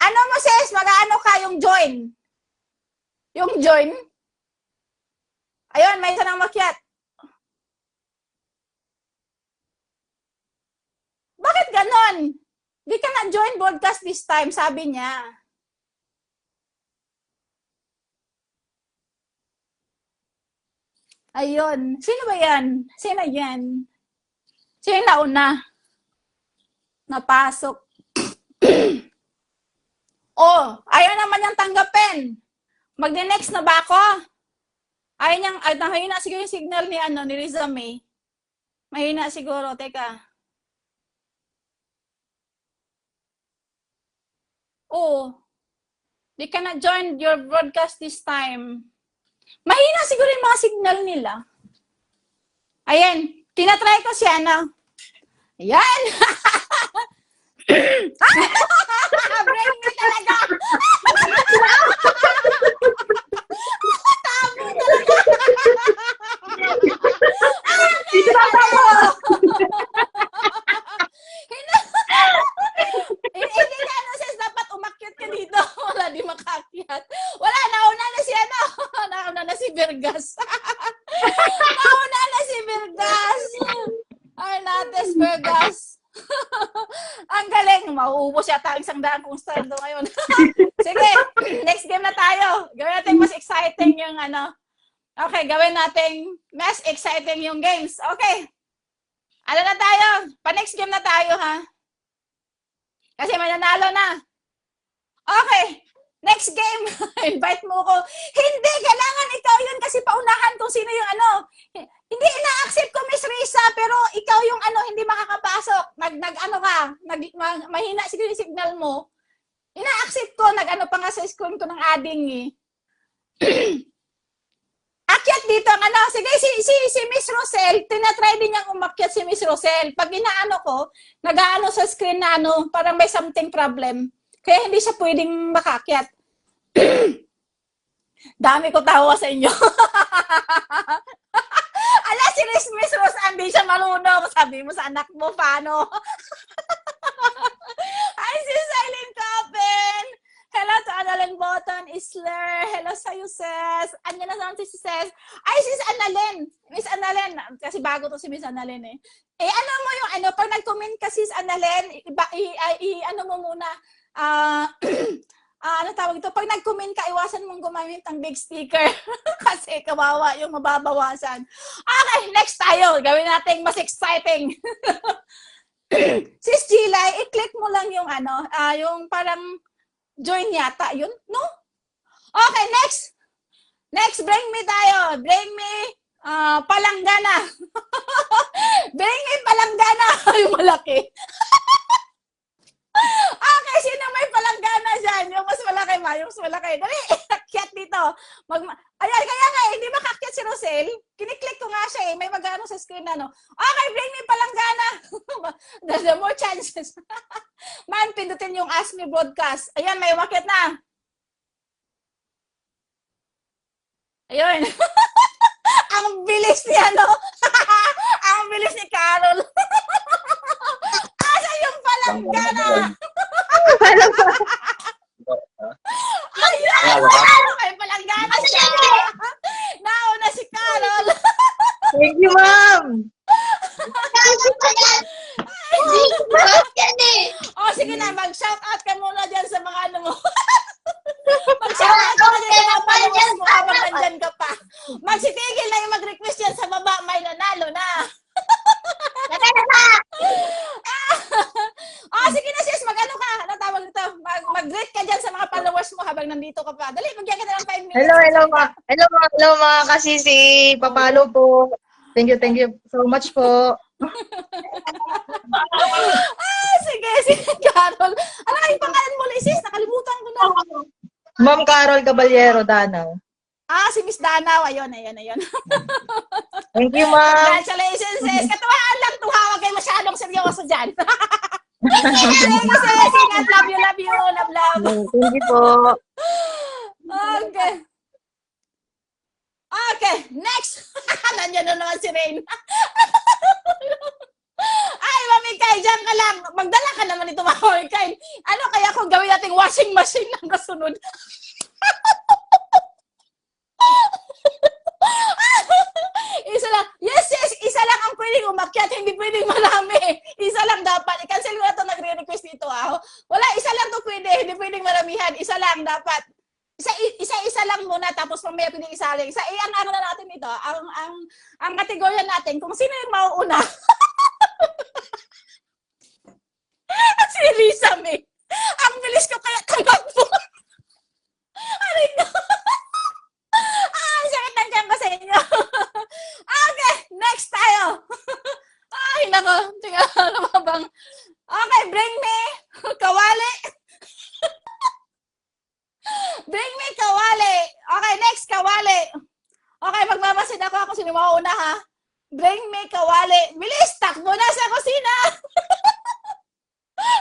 Mo sis, mag-ano ka yung join? Yung join? Ayun, may isa nang makyat. Bakit ganon? Di ka na join broadcast this time, sabi niya. Ayun. Sino ba yan? Sino yan? Sino yung nauna? Napasok. Oh, ayaw naman niyang tanggapin. Magne-next na ba ako? Ayaw niyang, mahina siguro yung signal ni, ni Riza May. Mahina siguro. Teka. Oh, they cannot join your broadcast this time. Mahina siguro yung mga signal nila. Ayan, tinatry ko siya na. Ayan! Brain me talaga! Tabo talaga! Dito na ako! Hindi na, sis, dapat umakyat ka dito. Wala, di makakyat. Wala, nauna na siya, nauna na si Virgas. Nauna na si Virgas. Arnates Virgas. Ang galing. Mauubos yata ang 100 kung stando ngayon. Sige, next game na tayo. Gawin natin mas exciting yung Okay, gawin natin mas exciting yung games. Okay. Ano na tayo? Pa-next game na tayo, ha? Kasi mananalo na. Okay. Next game. Invite mo ko. Hindi, kailangan ikaw yun kasi paunahan kung sino yung Hindi ina-accept ko, Miss Risa, pero ikaw yung hindi makakapasok. Mahina siguro yung signal mo. Ina-accept ko, pa nga sa screen ko ng adding eh. Akyat dito ang sige, si Miss Rosel, tinatry din niyang umakyat si Miss Rosel. Pag inaano ko, nag-aano sa screen na parang may something problem. Kaya hindi siya pwedeng makakyat. Dami ko tawa sa inyo. Ala, si Miss Rose, hindi siya marunong. Sabi mo sa anak mo, paano? Hi, si Silent Copen. Hello to Annalyn Botton, Isler. Hello sa'yo, Sis. Andiyan na naman si Sis. Ay, Sis Annalyn. Miss Annalyn. Kasi bago to si Miss Annalyn eh. Eh, mo yung pag nag-comment ka, Sis Annalyn, mo muna, ano tawag ito? Pag nag-comment ka, iwasan mong gumamit ng big sticker. Kasi kawawa yung mababawasan. Okay, next tayo. Gawin natin mas exciting. Sis Gilay, i-click mo lang yung yung parang join yata. Yun? No? Okay, next. Next, bring me tayo. Bring me palanggana. Bring me palanggana. Yung malaki. Okay, sino may palanggana dyan? Yung mas malaki yung mas malaki. Dali, akyat dito. Ayan, kaya nga, hindi makakyat si Rosel. Kiniklik ko nga siya eh. May mag-ano sa screen Okay, bring me palanggana. The more chances. Man, pindutin yung Ask Me broadcast. Ayan, may umakyat na. Ayun. Ang bilis niya, Ang bilis ni Carol. Asa yung palanggana? Ayun! May palanggana siya! Nauna si Carol! Thank you, ma'am! Sige na, mag-shout out ka muna dyan sa mga mo. Mag-shout out ka muna dyan sa mga followers mo habang nandyan ka pa. Magsitigil na yung mag-request dyan sa baba, may nanalo na. Sige na sis, mag-ano ka? Ano tawag nito? Mag-greet ka dyan sa mga followers mo habang nandito ka pa. Dali, magyan ka na lang 5 minutes. Hello mga kasisi. Papalo po. Thank you so much po. Sige, Carol. Ano yung pangalan mo, sis? Nakalimutan ko na. Ma'am Carol Caballero, Danaw. Si Miss Danaw. Ayun. Thank you, ma'am. Congratulations, sis. Katuwaan lang to, huwag kayo masyadong seryoso dyan. Thank you, sis. Ingat. Love you. Love. Thank you po. Okay, next. Nandiyan na naman si Rain. Ay, Mami Kay, dyan ka lang. Magdala ka naman ito, Mami Kay. Ano kaya kung gawin natin washing machine ng kasunod? Isa lang. Yes, isa lang ang pwedeng umakyat. Hindi pwedeng marami. Isa lang dapat. I-cancel ko na ito nagre-request dito. Wala, isa lang to pwede. Hindi pwedeng maramihan. Isa lang dapat. Isa lang muna, tapos mamaya pwedeng isali. Ang ano na natin ito. dito. Ang kategorya natin, kung sino yung mauuna. Si Risa May. Ang bilis ko kaya tumakbo. Aray ko. Ang sakit ng tiyan ko sa inyo. Okay, next tayo. Ay, nako. Tingnan, ano ba bang? Okay, bring me kawali. Bring me kawali. Okay, next kawali. Okay, magmamasid ako kung sino mauna ha. Bring me kawali. Bilis, takbo na sa kusina.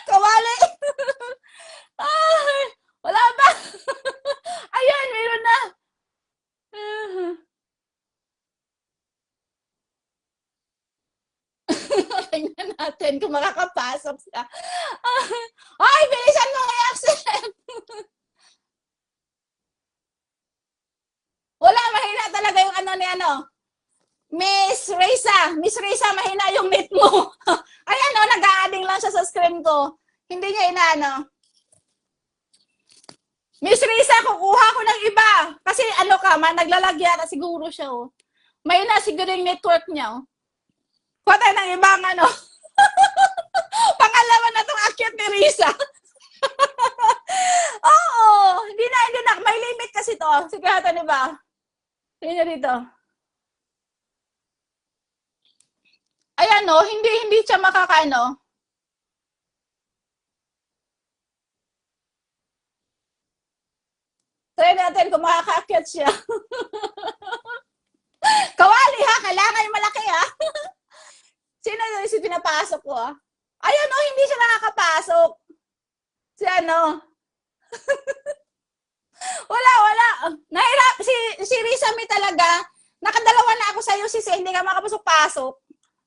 Kawali. Ay, wala ba? Ayan, meron na. Tingnan natin kung makakapasok siya. Ay, bilisan mo kay Axel. Wala, mahina talaga yung ano ni ano. Miss Risa, mahina yung net mo. Ayan o, nag-a-adding lang siya sa screen ko. Hindi niya inaano. Miss Risa, kukuha ko ng iba. Kasi ano ka, naglalagyan na siguro siya oh. Mahina siguro yung network niya oh. Kuha tayo ng ibang ano. Pangalawa na itong akyat ni Risa. Oo, hindi na. May limit kasi to. Sige, hatan iba. Sige niya dito. Ayan no, hindi siya makakaano. Try natin kung makakaakyat siya. Kawali ha, kailangan yung malaki ha. Sino yung si pinapasok ko ah? Ayan no, hindi siya nakakapasok. Si ano? Wala. Nahirap si Risa May talaga. Nakadalawa na ako sa'yo sis, hindi ka makapasok-pasok.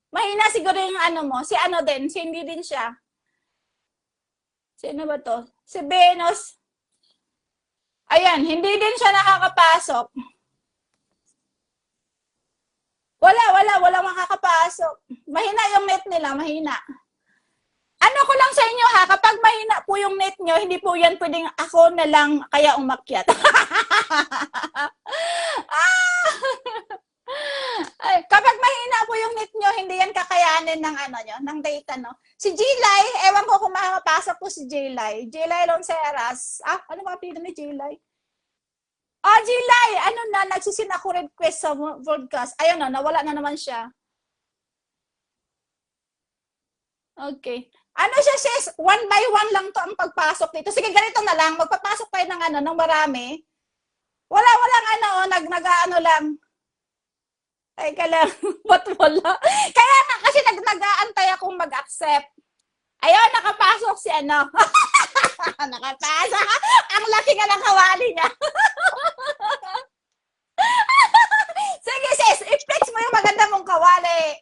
Mahina siguro yung ano mo. Si ano din, si hindi din siya. Sino ba to? Si Venus. Ayan, hindi din siya nakakapasok. Wala makakapasok. Mahina yung net nila, mahina. Ano ko lang sa inyo ha, kapag mahina po yung net nyo, hindi po yan pwedeng ako na lang kaya umakyat. Ay, kapag mahina po yung net nyo, hindi yan kakayanin ng ano nyo, ng data no. Si Jilay, ewan ko kung makakapasok po si Jilay. Jilay Lonceras. Ano mga pili ni Jilay? Jilay, ano na, nagsisin ako request sa broadcast. Ayun na, nawala na naman siya. Okay. Ano siya, sis? 1 by 1 lang to ang pagpasok dito. Sige, ganito na lang. Magpapasok tayo ng ano, ng marami. Walang ano, nag-ano lang. Teka lang. Ba't wala? Kaya nga, kasi nag-aantay akong mag-accept. Ayun, nakapasok si ano. Nakapasok. Ang laki nga ng kawali niya. Sige, sis. I-flex mo yung maganda mong kawali.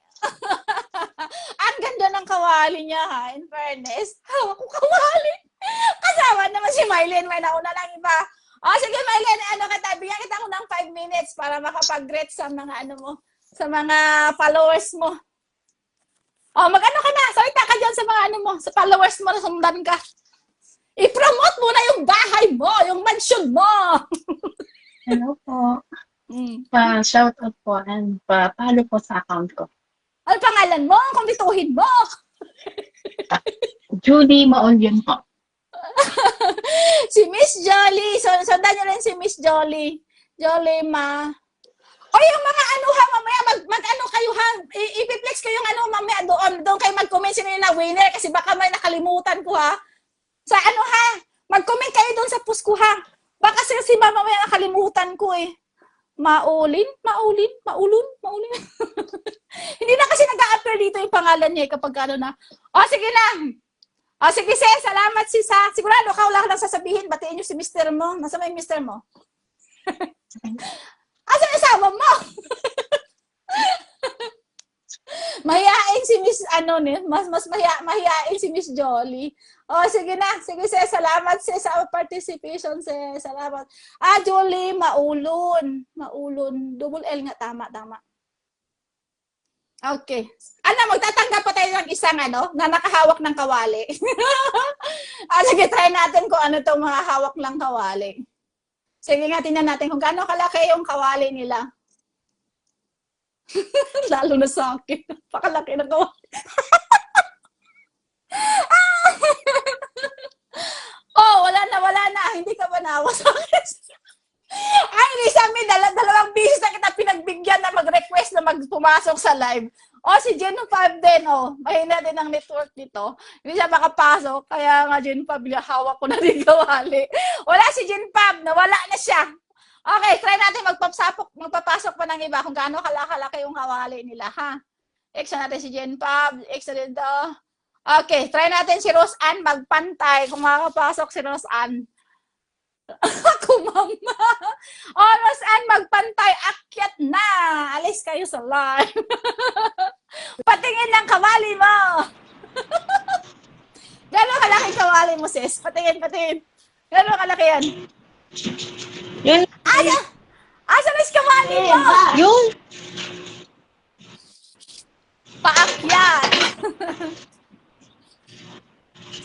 Ang ganda ng kawali niya, ha? In fairness. Hawak ko kawali. Kasama naman si Mylene. May nauna lang iba. Sige, Mylene. Ano kita? Bigyan kita ko ng 5 minutes para makapag-greet sa mga ano mo. Sa mga followers mo. Mag-ano ka na. Salita ka dyan sa mga ano mo. Sa followers mo. Sundan ka. I-promote mo na yung bahay mo. Yung mansion mo. Hello po. Pa-shoutout po and pa-follow po sa account ko. Ano pangalan mo? Kumpituhin mo. Julie Maulyon po. Si Miss Jolly. Sundan niyo rin si Miss Jolly. Jolly ma. O yung mga ano ha, mamaya mag-ano kayo ha. I-flex ko yung ano mamaya doon kayo mag-comment sino yung na-winner kasi baka may nakalimutan ko ha. Sa ano ha, mag-comment kayo doon sa post ko ha. Baka si mama mamaya nakalimutan ko eh. Maulin. Hindi na kasi nag-a-appear dito yung pangalan niya kapag ano na. Sige na. Sige sis, salamat sis ha. Sigurado ka wala ka lang sasabihin. Batiin niyo si mister mo. Nasa may mister mo? Asa asawa mo? Mahihain si Miss ano ni, mas mahihain si Miss Jolly. Sige na. Sige sis, salamat sis sa participation sis. Salamat. Jolly, maulon. Double L nga, tama. Okay. Magtatanggap pa tayo ng isang ano, na nakahawak ng kawali. Sige, try natin kung ano itong mga hawak ng kawali. Sige nga, tingnan natin kung gaano kalaki yung kawali nila. Lalo na sa akin. Pakalaki na gawa. Oh, wala na. Hindi ka ba naawa sa akin? Ay, Lisa, may dalawang bisis na kita pinagbigyan na mag-request na pumasok sa live. O, si Jen 5 din, mahina din ang network dito. Hindi siya makapasok, kaya nga Jen 5, hawak ko na rin kawali. Wala si Jen 5, nawala na siya. Okay, try natin magpapasok pa ng iba kung gaano kalaki yung kawali nila, ha? X na natin si Jen 5, X na din to. Okay, try natin si Rose Ann magpantay kung makakapasok si Rose Ann. Ako, mama. Rose Ann, magpantay. Akyat na. Alis kayo sa live. Patingin ng kawali mo. Gano'ng kalaki kawali mo, sis? Patingin. Gano'ng kalaki yan? Yun. Asa na kawali mo? Yun. Paakyat.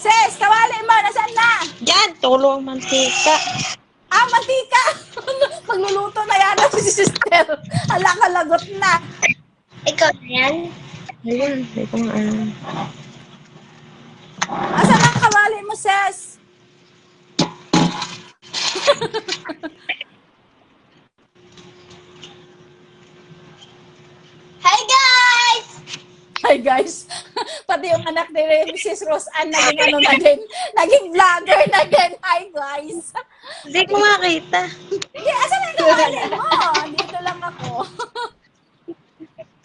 Sis, kawali mo, nasaan na? Yan, tulong mantika. Mantika! Magluluto na yan si sister. Hala, kalagot na. Ikaw na yan? Ayun, hindi ko nga alam. Asan ang kawali mo, sis? Hi, guys! Pati yung anak ni Mrs. Rose Ann, naging vlogger na din. Hi, guys! Hindi ko makita. Hindi, asan ang kawali mo? Dito lang ako.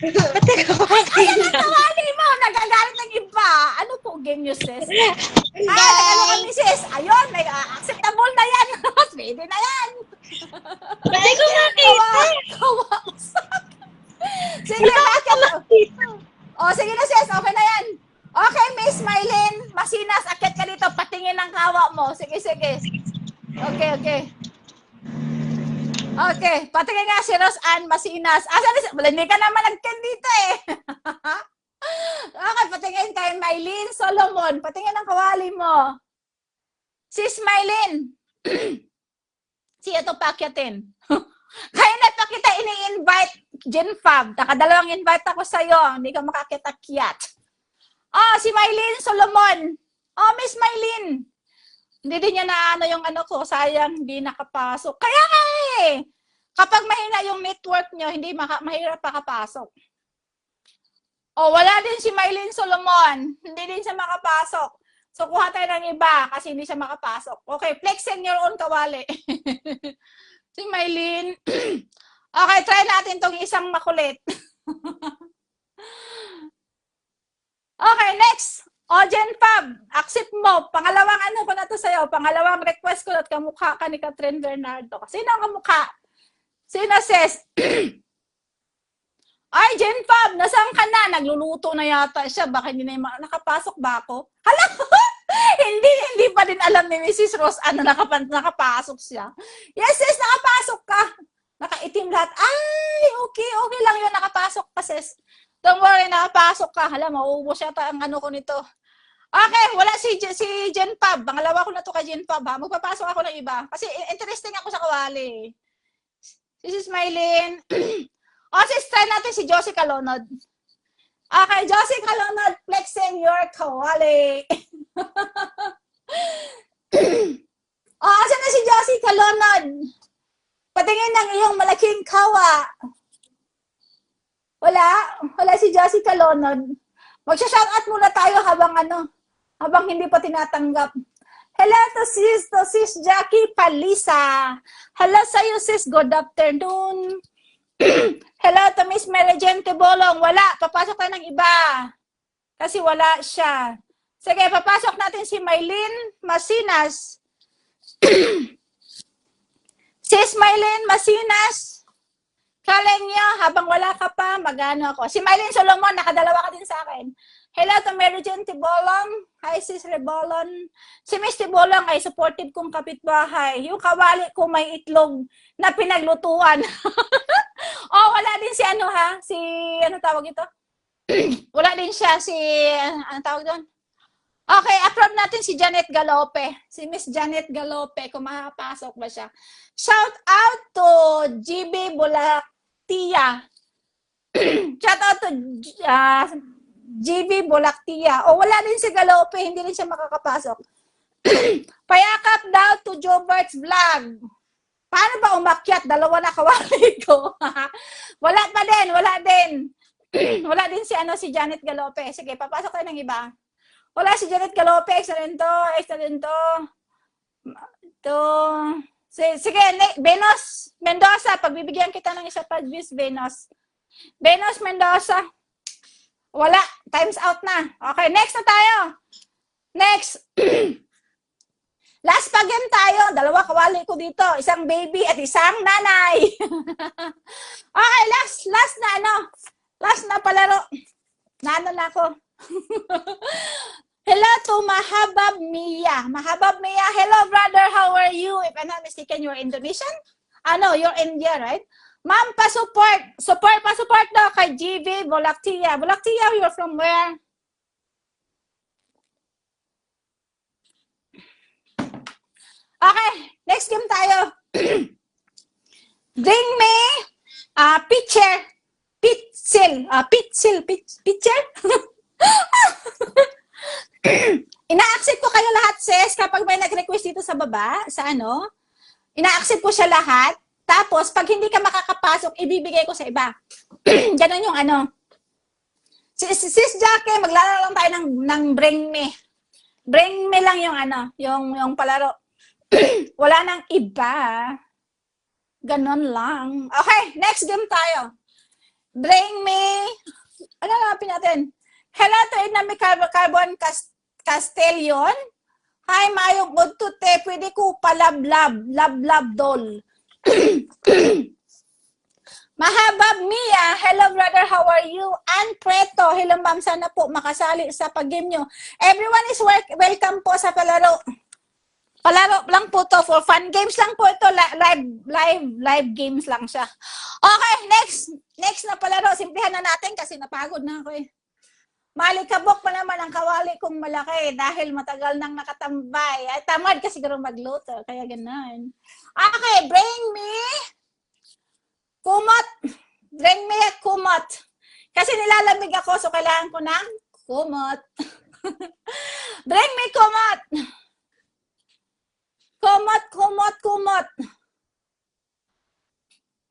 Ba't ikaw makita? Asan ang kawali mo? Nagagalit ng iba. Ano po game nyo, sis? Ano kami, sis? Ayun, may acceptable na yan. Pwede na yan. Ba't ikaw makita? Kawasak. Sige, bakit? Sige na, sis. Okay na yan. Okay, Miss Mylene. Masinas, akit ka dito. Patingin ng kawa mo. Sige. Okay. Okay, patingin nga si Rose Ann Masinas. Wala, hindi ka naman nag-ken dito eh. Okay, patingin kay Mylene Solomon. Patingin ang kawali mo. Sis Mylene. Siya ito pakyatin. Kaya na pa kita ini-invite, Jen Fab. Nakadalawang invite ako sa'yo. Hindi ka makakita-kyat. Si Mylene Solomon. Miss Mylene. Hindi din niya na yung ko. Sayang, hindi nakapasok. Kaya nga eh. Kapag mahina yung network nyo, hindi mahirap pakapasok. Wala din si Mylene Solomon. Hindi din siya makapasok. So, kuha tayo ng iba kasi hindi siya makapasok. Okay, flexing your own kawali. Si Mylene. Okay, try natin tong isang makulit. Okay, next. Jen Fab, accept mo. Pangalawang ko na to sa'yo. Pangalawang request ko at kamukha ka ni Catherine Bernardo. Sino ang kamukha? Sino, sis? Ay, Jen Fab, nasaan ka na? Nagluluto na yata siya. Baka hindi na nakapasok ba ako? Hala! hindi pa din alam ni Mrs. Rose na nakapasok siya. Yes, sis, nakapasok ka. Nakaitim lahat. Ay, okay lang yun. Nakapasok ka, sis. Don't worry, nakapasok ka. Hala, mauubos yata ang ko nito. Okay, wala si Jen Fab. Pangalawa ko na to kay Jen Fab, ha? Magpapasok ako ng iba. Kasi interesting ako sa kawali. This is Mylene. Sis, try natin si Josie Calonod. Okay, Josie Calonod, flexing your kawali. Asan na si Josie Calonod? Patingin ng iyong malaking kawa. Wala si Josie Calonod. Magsha-shoutout muna tayo habang hindi pa tinatanggap. Hello to sis Jackie Palisa. Hello sa'yo, sis. Good afternoon. Hello to Miss Merigente Bolong. Wala. Papasok tayo ng iba. Kasi wala siya. Sige, papasok natin si Mylene Masinas. Sis Mylene Masinas. Kaling niyo, habang wala ka pa, magano ako. Si Mylene Solomon, nakadalawa ka din sa akin. Hello to Merigente Bolong. Hi, sis Rebolon. Si Miss Tibolong ay supportive kong kapitbahay. Yung kawali ko may itlog na pinaglutuan. Wala din si si tawag ito? Wala din siya si, tawag doon? Okay, approve natin si Janet Galope. Si Miss Janet Galope, kung makapasok ba siya. Shout out to GB Bulatia. Shout out to GV Bolactia. O wala din si Galope, hindi rin siya makakapasok. Payakap daw to Jobert's vlog. Paano ba umakyat? Dalawa na kawali ko. Wala pa din, wala din. Wala din si Janet Galope. Sige, papasok tayo ng iba. Wala si Janet Galope, extra din to. Sige, Venus Mendoza, pagbibigyan kita ng isa pa, Venus Mendoza. Wala, time's out na. Okay, next na tayo. Next. Last pa game tayo. Dalawa kawali ko dito. Isang baby at isang nanay. Okay, last na Last na palaro. Nano na ako. Hello to Mahabab Mia. Mahabab Mia, hello brother, how are you? If I'm not mistaken, you're Indonesian? You're India, right? Ma'am, pa-support daw kay GV Bolactia. Bolactia, you're from where? Okay, next game tayo. Bring me pitcher. Pitcher? Ina-accept ko kayo lahat, sis, kapag may nag-request dito sa baba, ina-accept ko siya lahat. Tapos, pag hindi ka makakapasok, ibibigay ko sa iba. Ganon yung Sis Jackie, maglalaro lang tayo ng Bring Me. Bring Me lang yung palaro. Wala nang iba. Ganon lang. Okay, next game tayo. Bring Me. Ano napin natin? Hello to Inami Carbon Castellon. Hi, mayong udtute. Pwede ko palablab doll. Mahabab Mia, hello brother, how are you? Ann Preto, hello ma'am, sana po makasali sa pag-game nyo. Everyone is welcome po sa palaro. Palaro lang po to, for fun games lang po ito, live games lang siya. Okay, next na palaro, simplihan na natin kasi napagod na ako eh. Malikabok pa naman ang kawali kong malaki dahil matagal nang nakatambay. Ay, tamad kasi siguro magluto, kaya ganun. Okay, bring me kumot. Bring me kumot. Kasi nilalamig ako, so kailangan ko ng kumot. Bring me kumot. Kumot.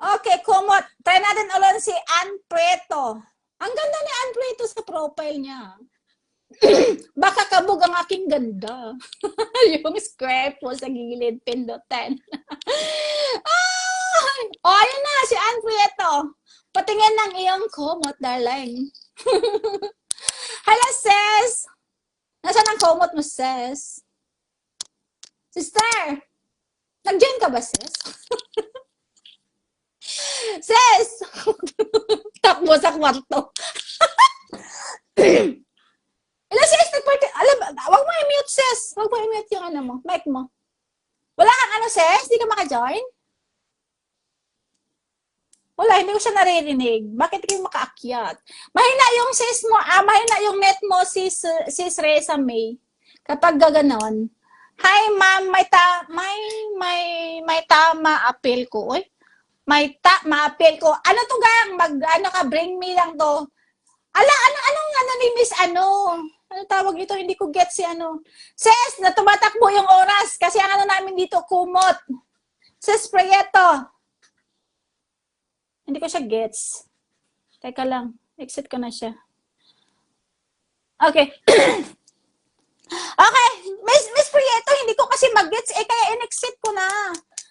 Okay, kumot. Try natin ulit si Ann Preto. Ang ganda ni Ann Preto sa profile niya. Baka kabog ang aking ganda. Yung square po sa gilid, pindutan. Ayun na, si Ann Preto. Patingin ng iyong kumot, darling. Hello, sis. Nasaan ang kumot mo, sis? Sister, nag-join ka ba, sis? Sis! Takbo sa kwarto. Ilan sis, wag mo i-mute, sis. Wag mo i-mute yung mic mo. Wala kang sis? Hindi ka maka-join? Wala, hindi ko siya naririnig. Bakit kayo makaakyat? Mahina yung sis mo, mahina yung net mo, sis Reza May. Kapag gaganon. Hi, ma'am, may tama appeal ko. Uy, ma-appeal ko. Ano to gang? Bring me lang to. Anong ni Miss ano tawag ito? Hindi ko get si Sis, na tumatakbo yung oras. Kasi ang namin dito, kumot. Sis Prieto. Hindi ko siya gets. Teka lang. Exit ko na siya. Okay. Okay. Miss Prieto, hindi ko kasi mag-gets. Kaya in-exit ko na.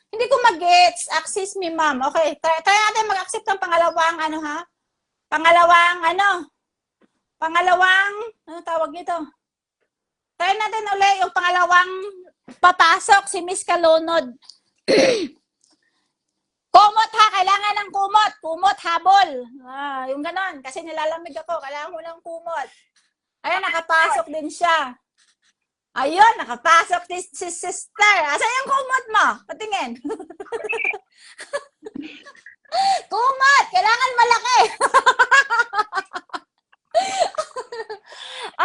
Hindi ko mag-gets. Access me, ma'am. Okay. Try natin mag-accept ng pangalawang Pangalawang, ano tawag nito? Try natin ulit yung pangalawang papasok, si Miss Kalunod. Kumot ha, kailangan ng kumot. Kumot, habol. Yung ganon, kasi nilalamig ako, kailangan mo ng kumot. Ayun, nakapasok din siya. Ayun, nakapasok si sister. Asan yung kumot mo? Patingin. Kumot, kailangan malaki.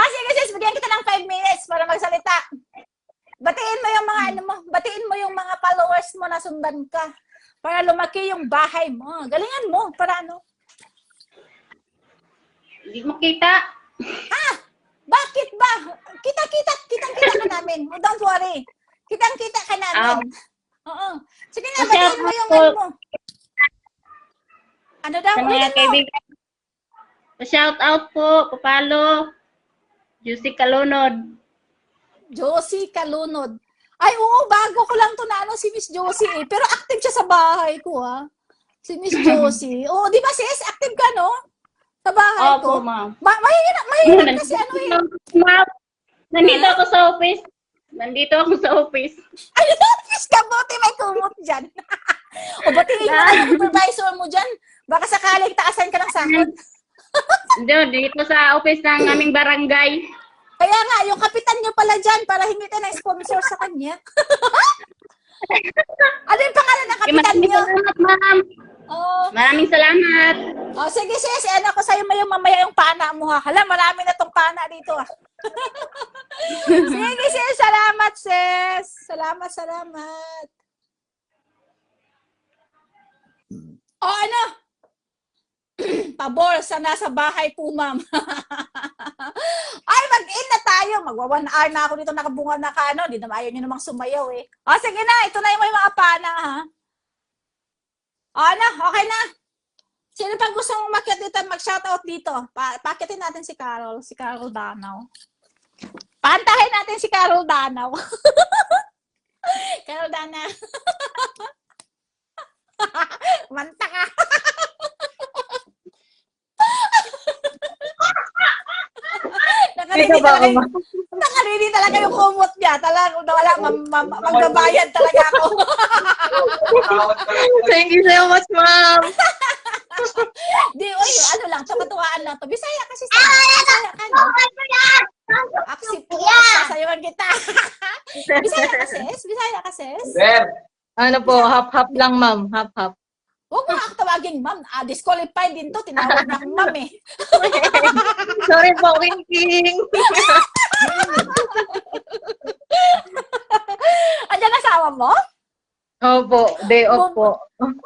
Sige sis, bigyan kita ng 5 minutes para magsalita. Batiin mo yung mga followers mo na sundan ka para lumaki yung bahay mo. Galingan mo para Di makita. Bakit ba? Kita ka namin. Oh, don't worry. Kita ka namin. Oo. Sige na, batiin mo yung ano mo. Ano daw? Sa mga Ulitin mo. kaibigan. Shout out po, papalo. Juicy Kalunod. Josie Kalunod. Ay, oo, bago ko lang to na ano, si Miss Josie eh. Pero active siya sa bahay ko, ha? Si Miss Josie. Oo, di ba sis? Active ka, no? Sa bahay ko. Opo, ma'am. Mahirap kasi ano eh. Ma'am, nandito ako sa office. Nandito ako sa office. Ay, office ka, buti may kumot dyan. O, batiin mo na yung supervisor mo dyan. Baka sakaling taasan ka ng sahod. Dito sa office ng aming barangay. Kaya nga, yung kapitan nyo pala dyan para hingi ka ng sponsor sa kanya. Ano yung pangalan ng kapitan Maraming nyo? salamat, ma'am. Oh. Maraming salamat. Oh, sige sis, ano ko sa'yo mamaya yung pana mo ha. Hala, marami na tong pana dito ha. Sige sis, salamat sis. Salamat. Oh, ano? Pabor sa nasa bahay po, ma'am. Ay, mag-in na tayo. Magwa 1 hour na ako dito nakabunga na ka, ano. Di naman ayaw nyo namang sumayaw eh. O, sige na. Ito na yung may mga pana, ha. O, ano? Okay na. Sino pang gusto mong umakyat dito at mag-shoutout dito? Pakitin natin si Carol. Si Carol Danaw. Pantahin natin si Carol Danaw. Carol Danaw. Manta ka. Nakarinig talaga yung kumot niya. Talagang wala, magbabayad talaga ako. Thank you so much, ma'am. Di, oy, ano lang, katuwaan lang to. Bisaya kasi sa Bisaya ka, no? Aksip ko, sasayawan kita. Bisaya ka, sis? Sir, Ano po, hap-hap lang, ma'am. Hap-hap. Huwag mo ako tawagin, ma'am. Disqualified din to. Tinawag na akong ma'am eh. Sorry po, King. Andiyan asawa mo? Opo, day off po.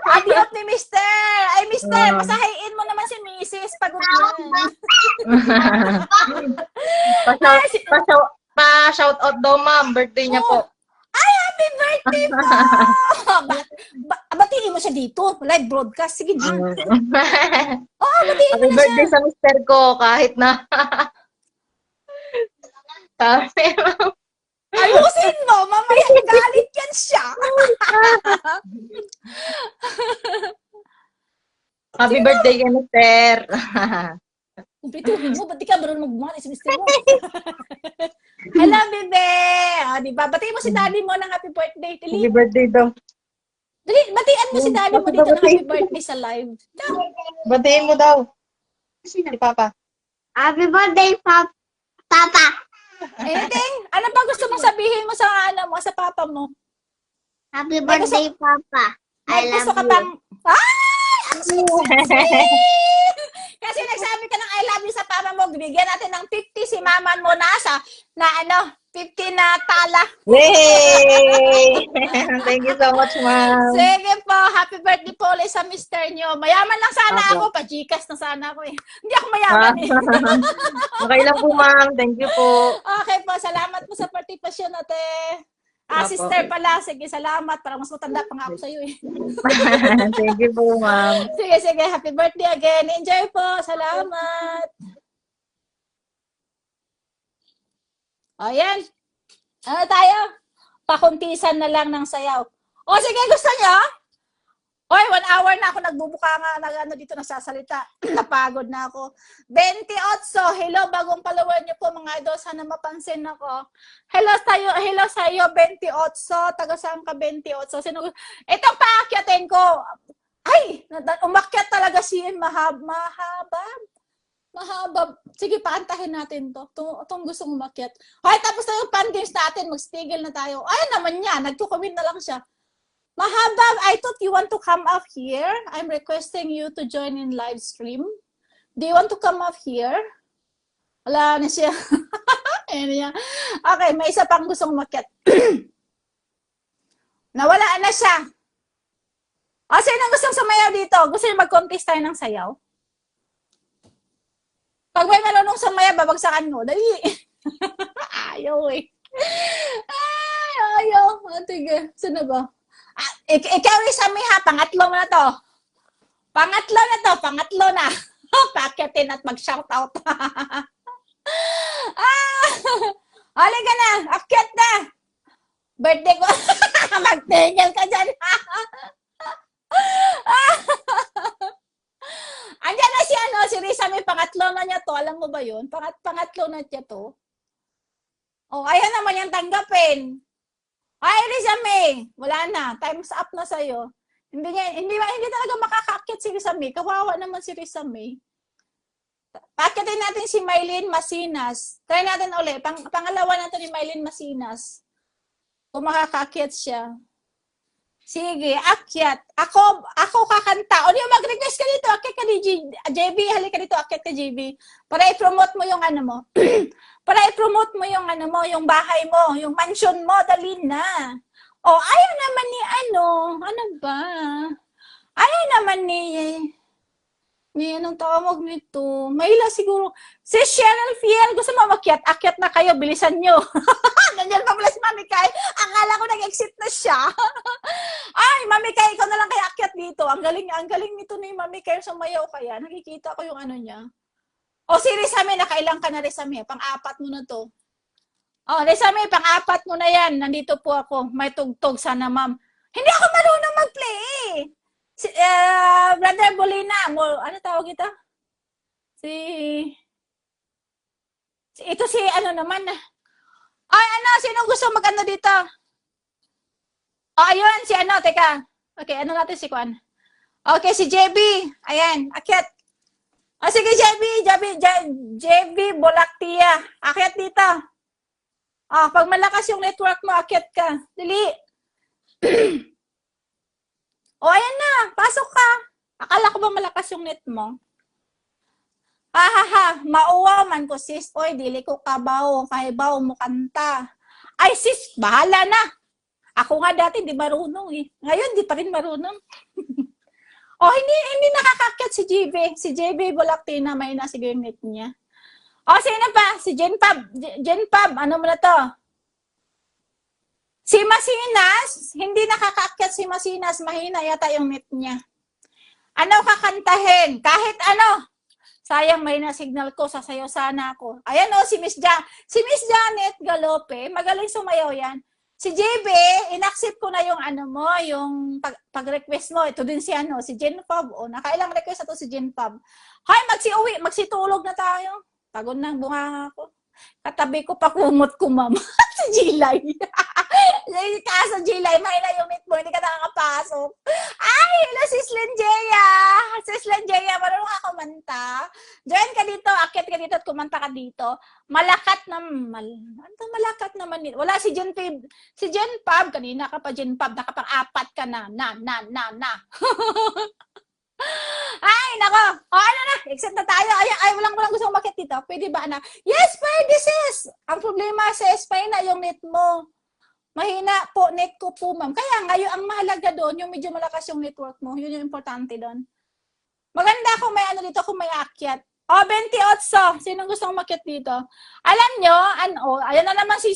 Adi up ni Mister. Ay, Mister, masahayin mo naman si Mrs. Pagod yan. Pa-shout out daw, ma'am. Birthday niya po. Ay, happy birthday po! Batiin mo siya dito. Live broadcast. Sige na. Oo, batiin mo Happy na birthday siya. sa mister ko, kahit na. Sabi, ma'am. Ayusin mo. Mamaya galit yan siya. Happy birthday kay mister. Kumplituhin mo. Ba't di ka marunong magmahal si Mister mo? Hello, bebe. O, diba? Batiin mo si daddy mo ng happy birthday. Happy Dali. birthday daw. Dali, batian mo si daddy mo dito ng happy birthday sa live. Batiin mo daw. Si Papa. Happy birthday, Papa. Anything? Ano pa gusto mong sabihin mo sa ano mo, sa papa mo? Happy birthday, Papa. I May gusto love ka you. bang... Ay! Ang sweet! Kasi nagsabi ka ng I love you sa papa mo, bigyan natin ng 50 si mama mo na 50 na tala. Yay! Thank you so much, ma'am. Sige po, happy birthday po ulit sa mister nyo. Mayaman lang sana Apo. ako, pa-Gcash na sana ako eh. Hindi ako mayaman eh. Okay lang po, ma'am. Thank you po. Okay po, salamat po sa partisipasyon ate. Apo. Sister pala, sige, salamat. Parang mas matanda pa nga ako sa'yo eh. Thank you po, ma'am. Sige, happy birthday again. Enjoy po, salamat. O, yan. Ano tayo? Pakuntisan na lang ng sayaw. O, sige, gusto nyo? Oy, 1 hour na ako nagbubuka nga dito nasasalita. Napagod na ako. 28. Hello, bagong follower niyo po mga idol. Sana mapansin ako. Hello sa iyo 28. Taga saan ka 28? Sino? Itong paakyatin ko. Ay, umakyat talaga si mahaba. Sige, paantahin natin to. Itong gustong umakyat. Hoy, tapos na yung pan games natin. Mag-stigil na tayo. Ay, naman niya. Nagko-comment na lang siya. Mahaba, I thought you want to come up here. I'm requesting you to join in live stream. Do you want to come up here? Wala na siya. Ayan niya. Okay, may isa pang gustong umakyat. Nawala na siya. O, sino gustong sumayaw dito? Gusto niyo mag-contest tayo ng sayaw? Pag may marunong sumaya, babagsakan mo. Dali. Ayaw eh. Ay, ayaw. Sige. Saan na ba? Ikaw Rizame ha, pangatlo mo na to. Pangatlo na. Pakitin at mag-shoutout. Halika na, akyat na. Birthday ko. Magtingil ka dyan. Andiyan na si Rizame, pangatlo na niya to. Alam mo ba yun? Pangatlo na niya to. Oh, ayan naman yung tanggapin. Ay, Rizame, wala na. Time's up na sa'yo. Hindi talaga makakaakyat si Rizame. Kawawa naman si Rizame. Paakyatin natin si Mylene Masinas. Try natin ulit. Pangalawa natin ni Mylene Masinas. Kung makakaakyat siya. Sige, akyat. Ako kakanta. O niyo, mag-request ka dito. Akyat ka ni JB. Halika dito, akyat ka JB. Para i-promote mo yung ano mo. Para i-promote mo yung ano mo, yung bahay mo, yung mansion mo. Dali na. O, ayaw naman ni ano ba? Ayaw naman ni anong tawag nito? Mayla siguro. Si Cheryl Fiel, gusto mo makyat? Akyat na kayo, bilisan nyo. Nandiyan pa pala si Mami Kai. Akala ko nag-exit na siya. Ay, Mami Kai, ikaw na lang kaya akyat dito. Ang galing nito ni Mami Kai, sumayaw kaya. Nakikita ko yung ano niya. O, si Rizame, nakailang ka na Rizame. Pang-apat mo na to. O, Rizame, pang-apat mo na yan. Nandito po ako. May tugtog sana, ma'am. Hindi ako marunong mag-play. Brother Bolina, ano tawag ito? Ito si ano naman. Ay, sinong gusto mag-ano dito? Ayun, si teka. Okay, ano natin si Kwan? Okay, si JB. Ayan, akyat. Sige, JB Bolaktia. Akyat dito. Pag malakas yung network mo, akyat ka. Dali. Ayan na, pasok ka. Akala ko ba malakas yung net mo? Mauwaw man ko sis. Oy, dili ko kabaw. Kahibaw mo kanta. Ay sis, bahala na. Ako nga dati di marunong eh. Ngayon di pa rin marunong. Hindi nakakakyat si JB. Si JB Bolaktina, may na siguro yung net niya. Sino pa? Si Jenpab, ano mo na to? Si Masinas, hindi nakakaakyat si Masinas, mahina yata yung net niya. Ano kakantahin? Kahit ano. Sayang may na-signal ko, sasayaw sana ako. Ayan si Miss Janet Galope, magaling sumayaw yan. Si JB, inaccept ko na yung ano mo, yung pag-request mo. Ito din si si Jenpab. Nakailang request na to si Jenpab. Hay, magsitulog na tayo. Pagod na bunga ako. Katabi ko pa kumot ko, ma'am. Si Jilay. Kaso Jilay, mahina yung net mo, hindi ka nakakapasok. Ay, hello, Sis Lenjeya. Sis Lenjeya, marunong ka kumanta. Join ka dito, akyat ka dito at kumanta ka dito. Malakat naman. Wala si Jenpab. Si Jenpab, kanina ka pa Jenpab, nakapang-apat ka na. Ay, nako. Ano na? Exit na tayo. Ay, walang gusto umakyat dito. Pwede ba, anak? Yes, pwede, sis. Ang problema, sis, mahina yung net mo. Mahina po, net ko po, ma'am. Kaya ngayon, ang mahalaga doon, yung medyo malakas yung network mo. Yun yung importante doon. Maganda kung may dito, kung may akyat. 28. Sinong gusto umakyat dito? Alam nyo, ayan na naman si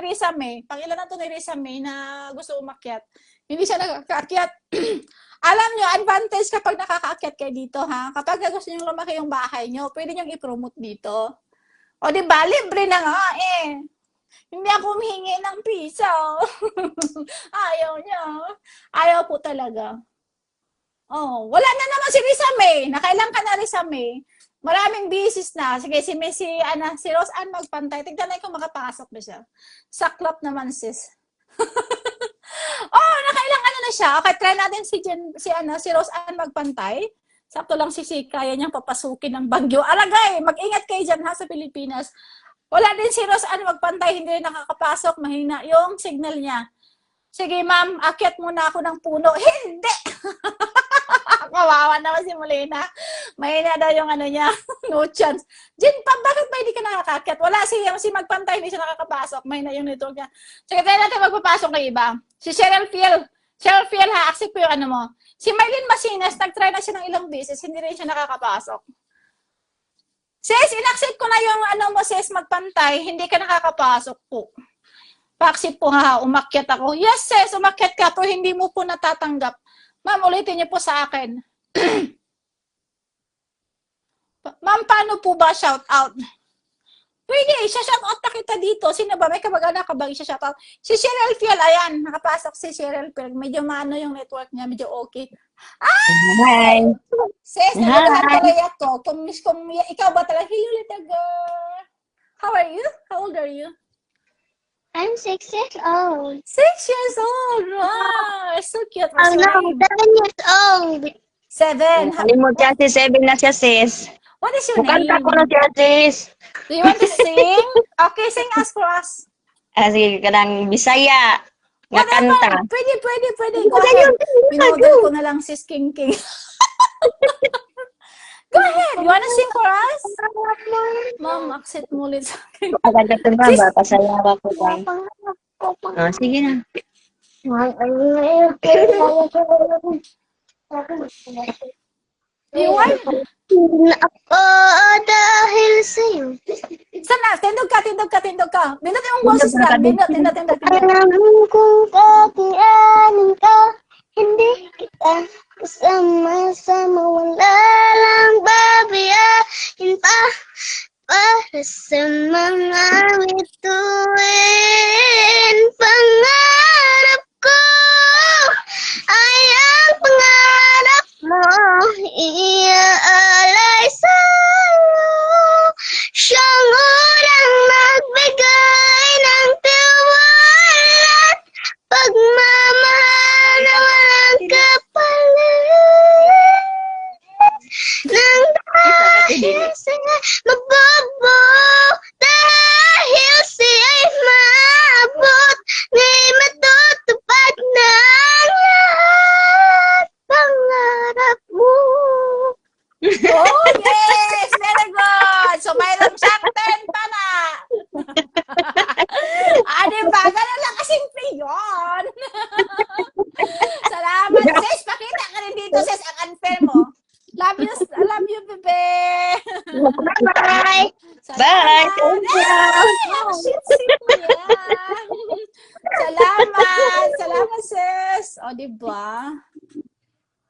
Rizame. Pangilan na to ni Rizame na gusto umakyat. Hindi siya nakakaakyat. Alam nyo, advantage kapag nakakaakyat kayo dito, ha? Kapag gusto nyo lumaki yung bahay nyo, pwede nyo i-promote dito. O, di ba? Libre na nga, eh. Hindi ako humihingi ng piso. Ayaw nyo. Ayaw po talaga. Wala na naman si Rizame. Nakailang ka na, Rizame. Maraming business na. Sige, si Rose Ann magpantay. Tignan na kung makapasok ba siya. Saklap naman, sis. Nakailang na siya. Okay, try natin si Rose Ann magpantay. Sakto lang kaya niyang papasukin ng bagyo. Alagay, mag-ingat kayo dyan ha sa Pilipinas. Wala din si Rose Ann magpantay, hindi rin nakakapasok, mahina yung signal niya. Sige ma'am, akyat muna ako ng puno. Hindi! Kawawa naman si Molina. Mahina daw yung niya. No chance. Jenpab, bakit ba hindi ka nakakakyat? Wala si magpantay, hindi siya nakakapasok. Mahina yung network niya. Sige, tayo natin magpapasok na iba. Si Cheryl Fiel ha, accept ko yung mo. Si Mylene Masinas, nag-try na siya ng ilang beses, hindi rin siya nakakapasok. Sis, inaccept ko na yung ano mo, sis, magpantay. Hindi ka nakakapasok po. Pa-accept po nga, umakyat ako. Yes, sis, umakyat ka, pero hindi mo po natatanggap. Ma'am, ulitin niyo po sa akin. Ma'am, paano po ba shout out? Pwede, isa-shout out na kita dito. Sino ba? May kamag-anak ka ba isa-shout out? Si Cheryl Fiel, ayan. Nakapasok si Cheryl Fiel. Medyo maano yung network niya. Medyo okay. Hi. Sis, nagalahan tuloy ako. Kung ikaw ba talaga? Hello, little girl. How are you? How old are you? I'm 6 years old. 6 years old. Wow. So cute. Oh What's no, your name? 7 years old. 7. Kalimot siya si Seven na siya, sis. What is your Mukanta name? ko na siya, sis. Do you want to sing? Okay, sing us for us. Sige, kanang Bisaya. Nga kanta. Pwede. Go ahead. Pinodel ko na lang sis King King. Go ahead. You wanna sing for us? Ma'am, accept mo ulit sa akin. Agad ito ba? Pasayawa ko ba? Sige na. You want? Ako dahil sa'yo. Sana, tindog ka. Bindot yung boses lang. Bindot. Alam kong katianin ka, hindi kita kasama-sama, wala lang babayahin pa para sa mga bituin. Pangarap ko ay ang pangarap mo, iaalay sa'yo. Siyang unang magbigay ng tiwala at pagmamahal na walang kapalit. Nang dahil sa'yo mabubuo, dahil siya'y maabot, nga'y matutupad na ang lahat pangarap mo. Oh, yes! Very good! So, mayroon siyang 10 pa na. Diba? Ganun lang kasimple yun. Salamat, sis. Pakita ka rin dito, sis, ang unfair mo. Love you, bebe. Bye! Bye! Ang shit mo yan. Salamat, sis. O, diba?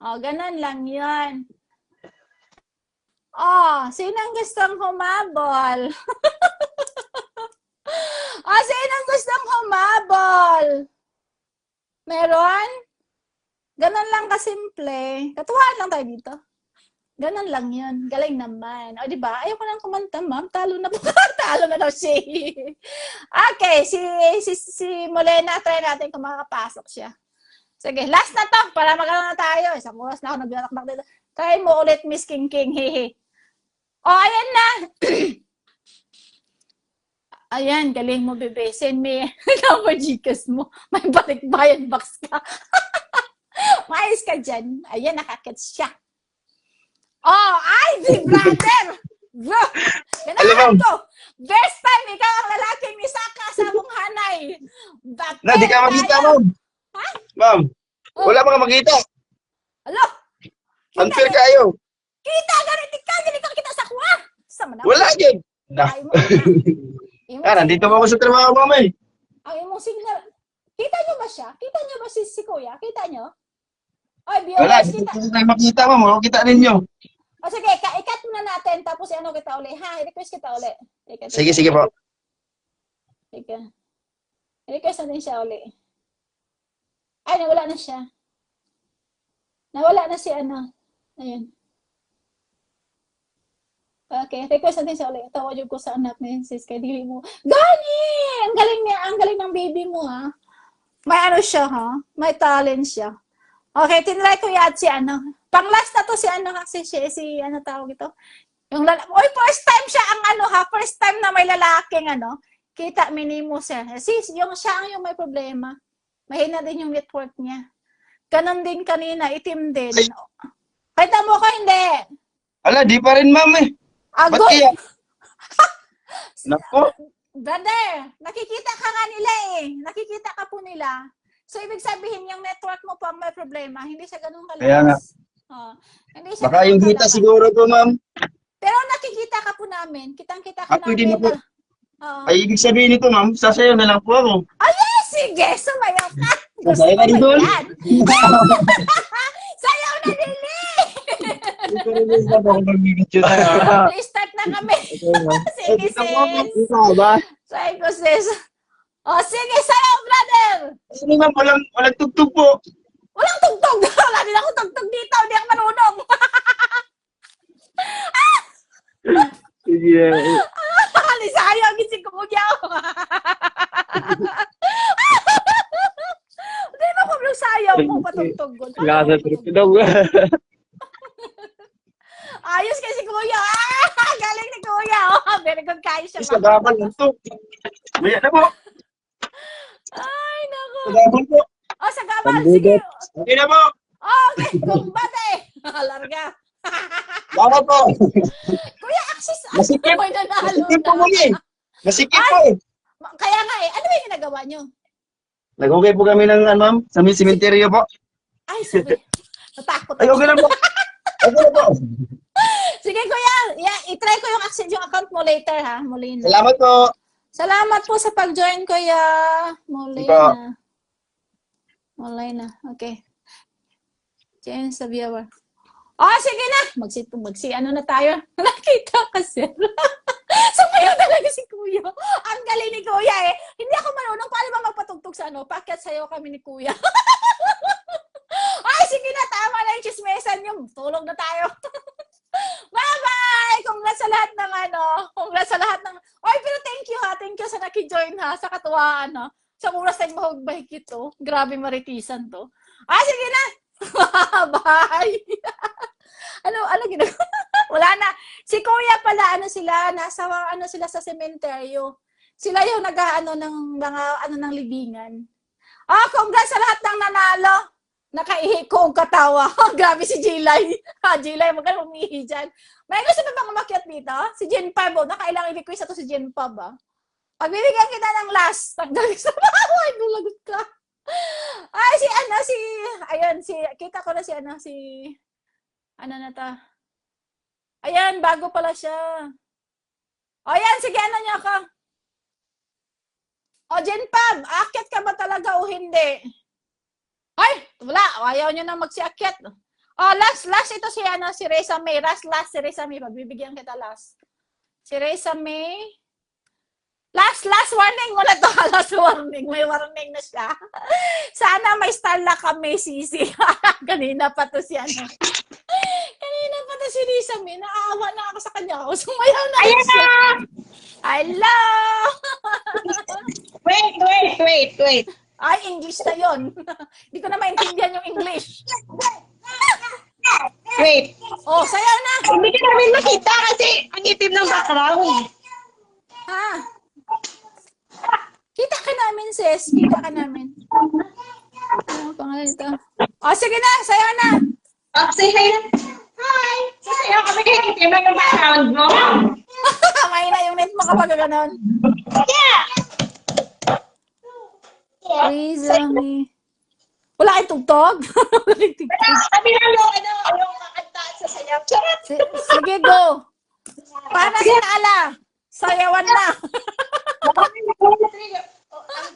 O, ganun lang yun. Oh, sinong gustong humabol? Sinong gustong humabol? Meron? Ganon lang kasimple. Katuwaan lang tayo dito. Ganon lang yun. Galing naman. O, diba? Ayoko nang kumanta, ma'am. Talo na po. Talo na daw siya. Okay, si Molena, try natin kung makakapasok siya. Sige, last na to. Para magano na tayo. Isang oras na ako naglalakbak dito. Try mo ulit, Miss King King. Hehe. O, ayan na. Ayan, galing mo, bebe. Send me number Gcash mo. May balik-bayan box ka. Maayos ka dyan. Ayan, nakakits siya. Oh, Ivy, brother! Bro, ganahan ko. First time, ikaw ang lalaking ni Saka sa mong hanay. Na, di ka makita, ma'am. Ha? Ma'am, Oh. wala mga makita. Alo? Unfair kayo. Kita, ganito kita sa kuha. Sama na. Wala yun. Na. Ay mo na. Ah, nandito pa ako sa trabaho, ma'am eh. Ang imong signal. Kita nyo ba siya? Kita nyo ba si Kuya? Kita nyo? Ay, Wala, viewers, hindi kita. ko tayo makita, ma'am. Wala kita ninyo. O sige, ikat na natin, tapos ano kita uli. Ha, i-request kita uli. Sige po. Sige. I-request natin siya uli. Ay, nawala na siya. Nawala na si ano. Ayun. Okay, request natin siya uli. Tawag ko sa anak ni sis kay dili mo. Gani! Ang galing niya, ang galing ng baby mo ha. May ano siya ha. May talent siya. Okay, tinry ko yan si ano. Pang last na to si ano kasi si ano tawag ito. Yung oy, first time siya ang ano ha. First time na may lalaking ano. Kita minimo siya. Sis, yung siya ang yung may problema. Mahina din yung network niya. Ganon din kanina, itim din. Kita mo ko hindi. Ala, di pa rin, ma'am eh. Ba't Agoy! kaya? Naku. Brother, nakikita ka nga nila eh. Nakikita ka po nila. So, ibig sabihin, yung network mo po ang may problema. Hindi siya ganun kalakas. Kaya nga. Hindi siya Baka yung ganun kita kalakas. siguro po, ma'am. Pero nakikita ka po namin. Kitang-kita ka Pwede na po. namin. Oo. Ay, ibig sabihin nito, ma'am, sasayaw na lang po ako. Sige, sumayaw ka. Gusto Sasayaw ko ka rin ba doon? yan? Sayaw na Lili! Please start na kami. Sige, sis. Say ko, sis. O, sige, sayaw, brother. Sige, ma'am, walang tugtog po. Walang tugtog. Wala din ako tugtog dito. Hindi ako marunong. Sige. Sayaw, gising ko muna ako. Hindi mo ko yung sayaw mo patugtog ko. Ayos kasi kuya. Galing ni kuya. Very good kayo siya. Sa gabal lang to. Maya na po. Ay, naku. Sa gabal po. Sa gabal. Sige. Okay na po. Okay, kumbate. Larga. Gabal po. Kuya, Axis. Masikip. May nanalo Masikip po na. muli. Masikip po eh. Kaya nga ano ba yung ginagawa nyo? Nag-okay po kami ng, ma'am, sa may simenteryo po. Ay, sabi. Natakot Ay, ako. okay na po. Okay na po. Sige, kuya. I-try ko yung account mo later, ha? Molina. Salamat po. Salamat po sa pag-join, kuya. Molina. Molina. Okay. Change the viewer. Sige na. Ano na tayo? Nakita ka, sir. Sumayaw talaga si kuya. Ang galing ni kuya eh. Hindi ako marunong. Paano ba magpatugtog sa Pakyat sayaw kami ni kuya. Ay, sige na. Tama na yung chismesan yung tulog na tayo. Bye-bye! Congrats sa lahat ng Congrats sa lahat ng... Ay, pero thank you ha. Thank you sa nakijoin ha. Sa katuwaan ha. Sa oras tayong mahugbahik ito. Grabe maritisan to. Sige na. Bye! Ano ginagawa? Wala na. Si kuya pala, sila sa sementeryo. Sila yung ng mga, ng libingan. Congrats sa lahat ng nanalo. Nakaihi ko ang katawa. Grabe si Jilay. Jilay, magkano umihi dyan. May gusto na bang umakyat dito? Si Jen Pab, nakailang i-request ito si Jen Pab, Pagbibigyan kita ng last. Tanggal sa baway. Nulagot ka. Ay, kita ko na ayan, bago pala siya. Ayan, sige, niya ka? Jen Pab, aakyat ka ba talaga o hindi? Ay, wala, ayaw nyo na magsiakyat. Last ito si Reza May. Last si Reza May, pagbibigyan kita last. Si Reza May. Last warning mo na to. Last warning. May warning na siya. Sana may star na kami, Sisi. Kanina pa to si Reza May. Naawa na ako sa kanya. Sumayaw na rin siya. Hello! Wait. Ay, English na yun. Hindi ko na maintindihan yung English. Wait. Sayaw na. Hindi ka namin makita kasi ang itim ng background. Kita ka namin, sis. Kita ka namin. Ano pangalan ito? Sige na. Sayaw na. Say hi. Hi. Sasayaw kami kay itim ng background mo. Mahina yung net mo kapag gano'n. Yeah. Reza May. Wala kayong tugtog? Sabi na yung kakantaan sa sayaw. Charot. Sige, go. Para si Ala. Sayawan na. Ang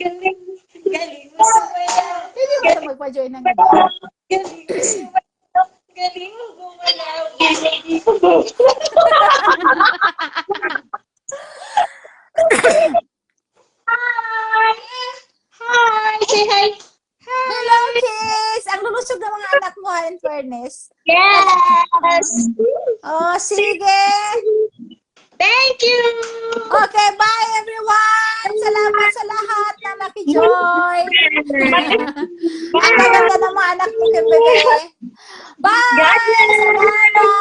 galing. Galing mo sumayaw. Hindi mo na magpa-join ng iba. Galing mo sumayaw. Galing mo gumalaw. Hi. Say hi. Hello, kids! Ang lulusog ng mga anak mo, in fairness. Yes. Sige. Thank you. Okay, bye everyone! Salamat sa lahat na nakijoin. Ang ganda ng mga anak mo, Kimberly. Bye! Salamat!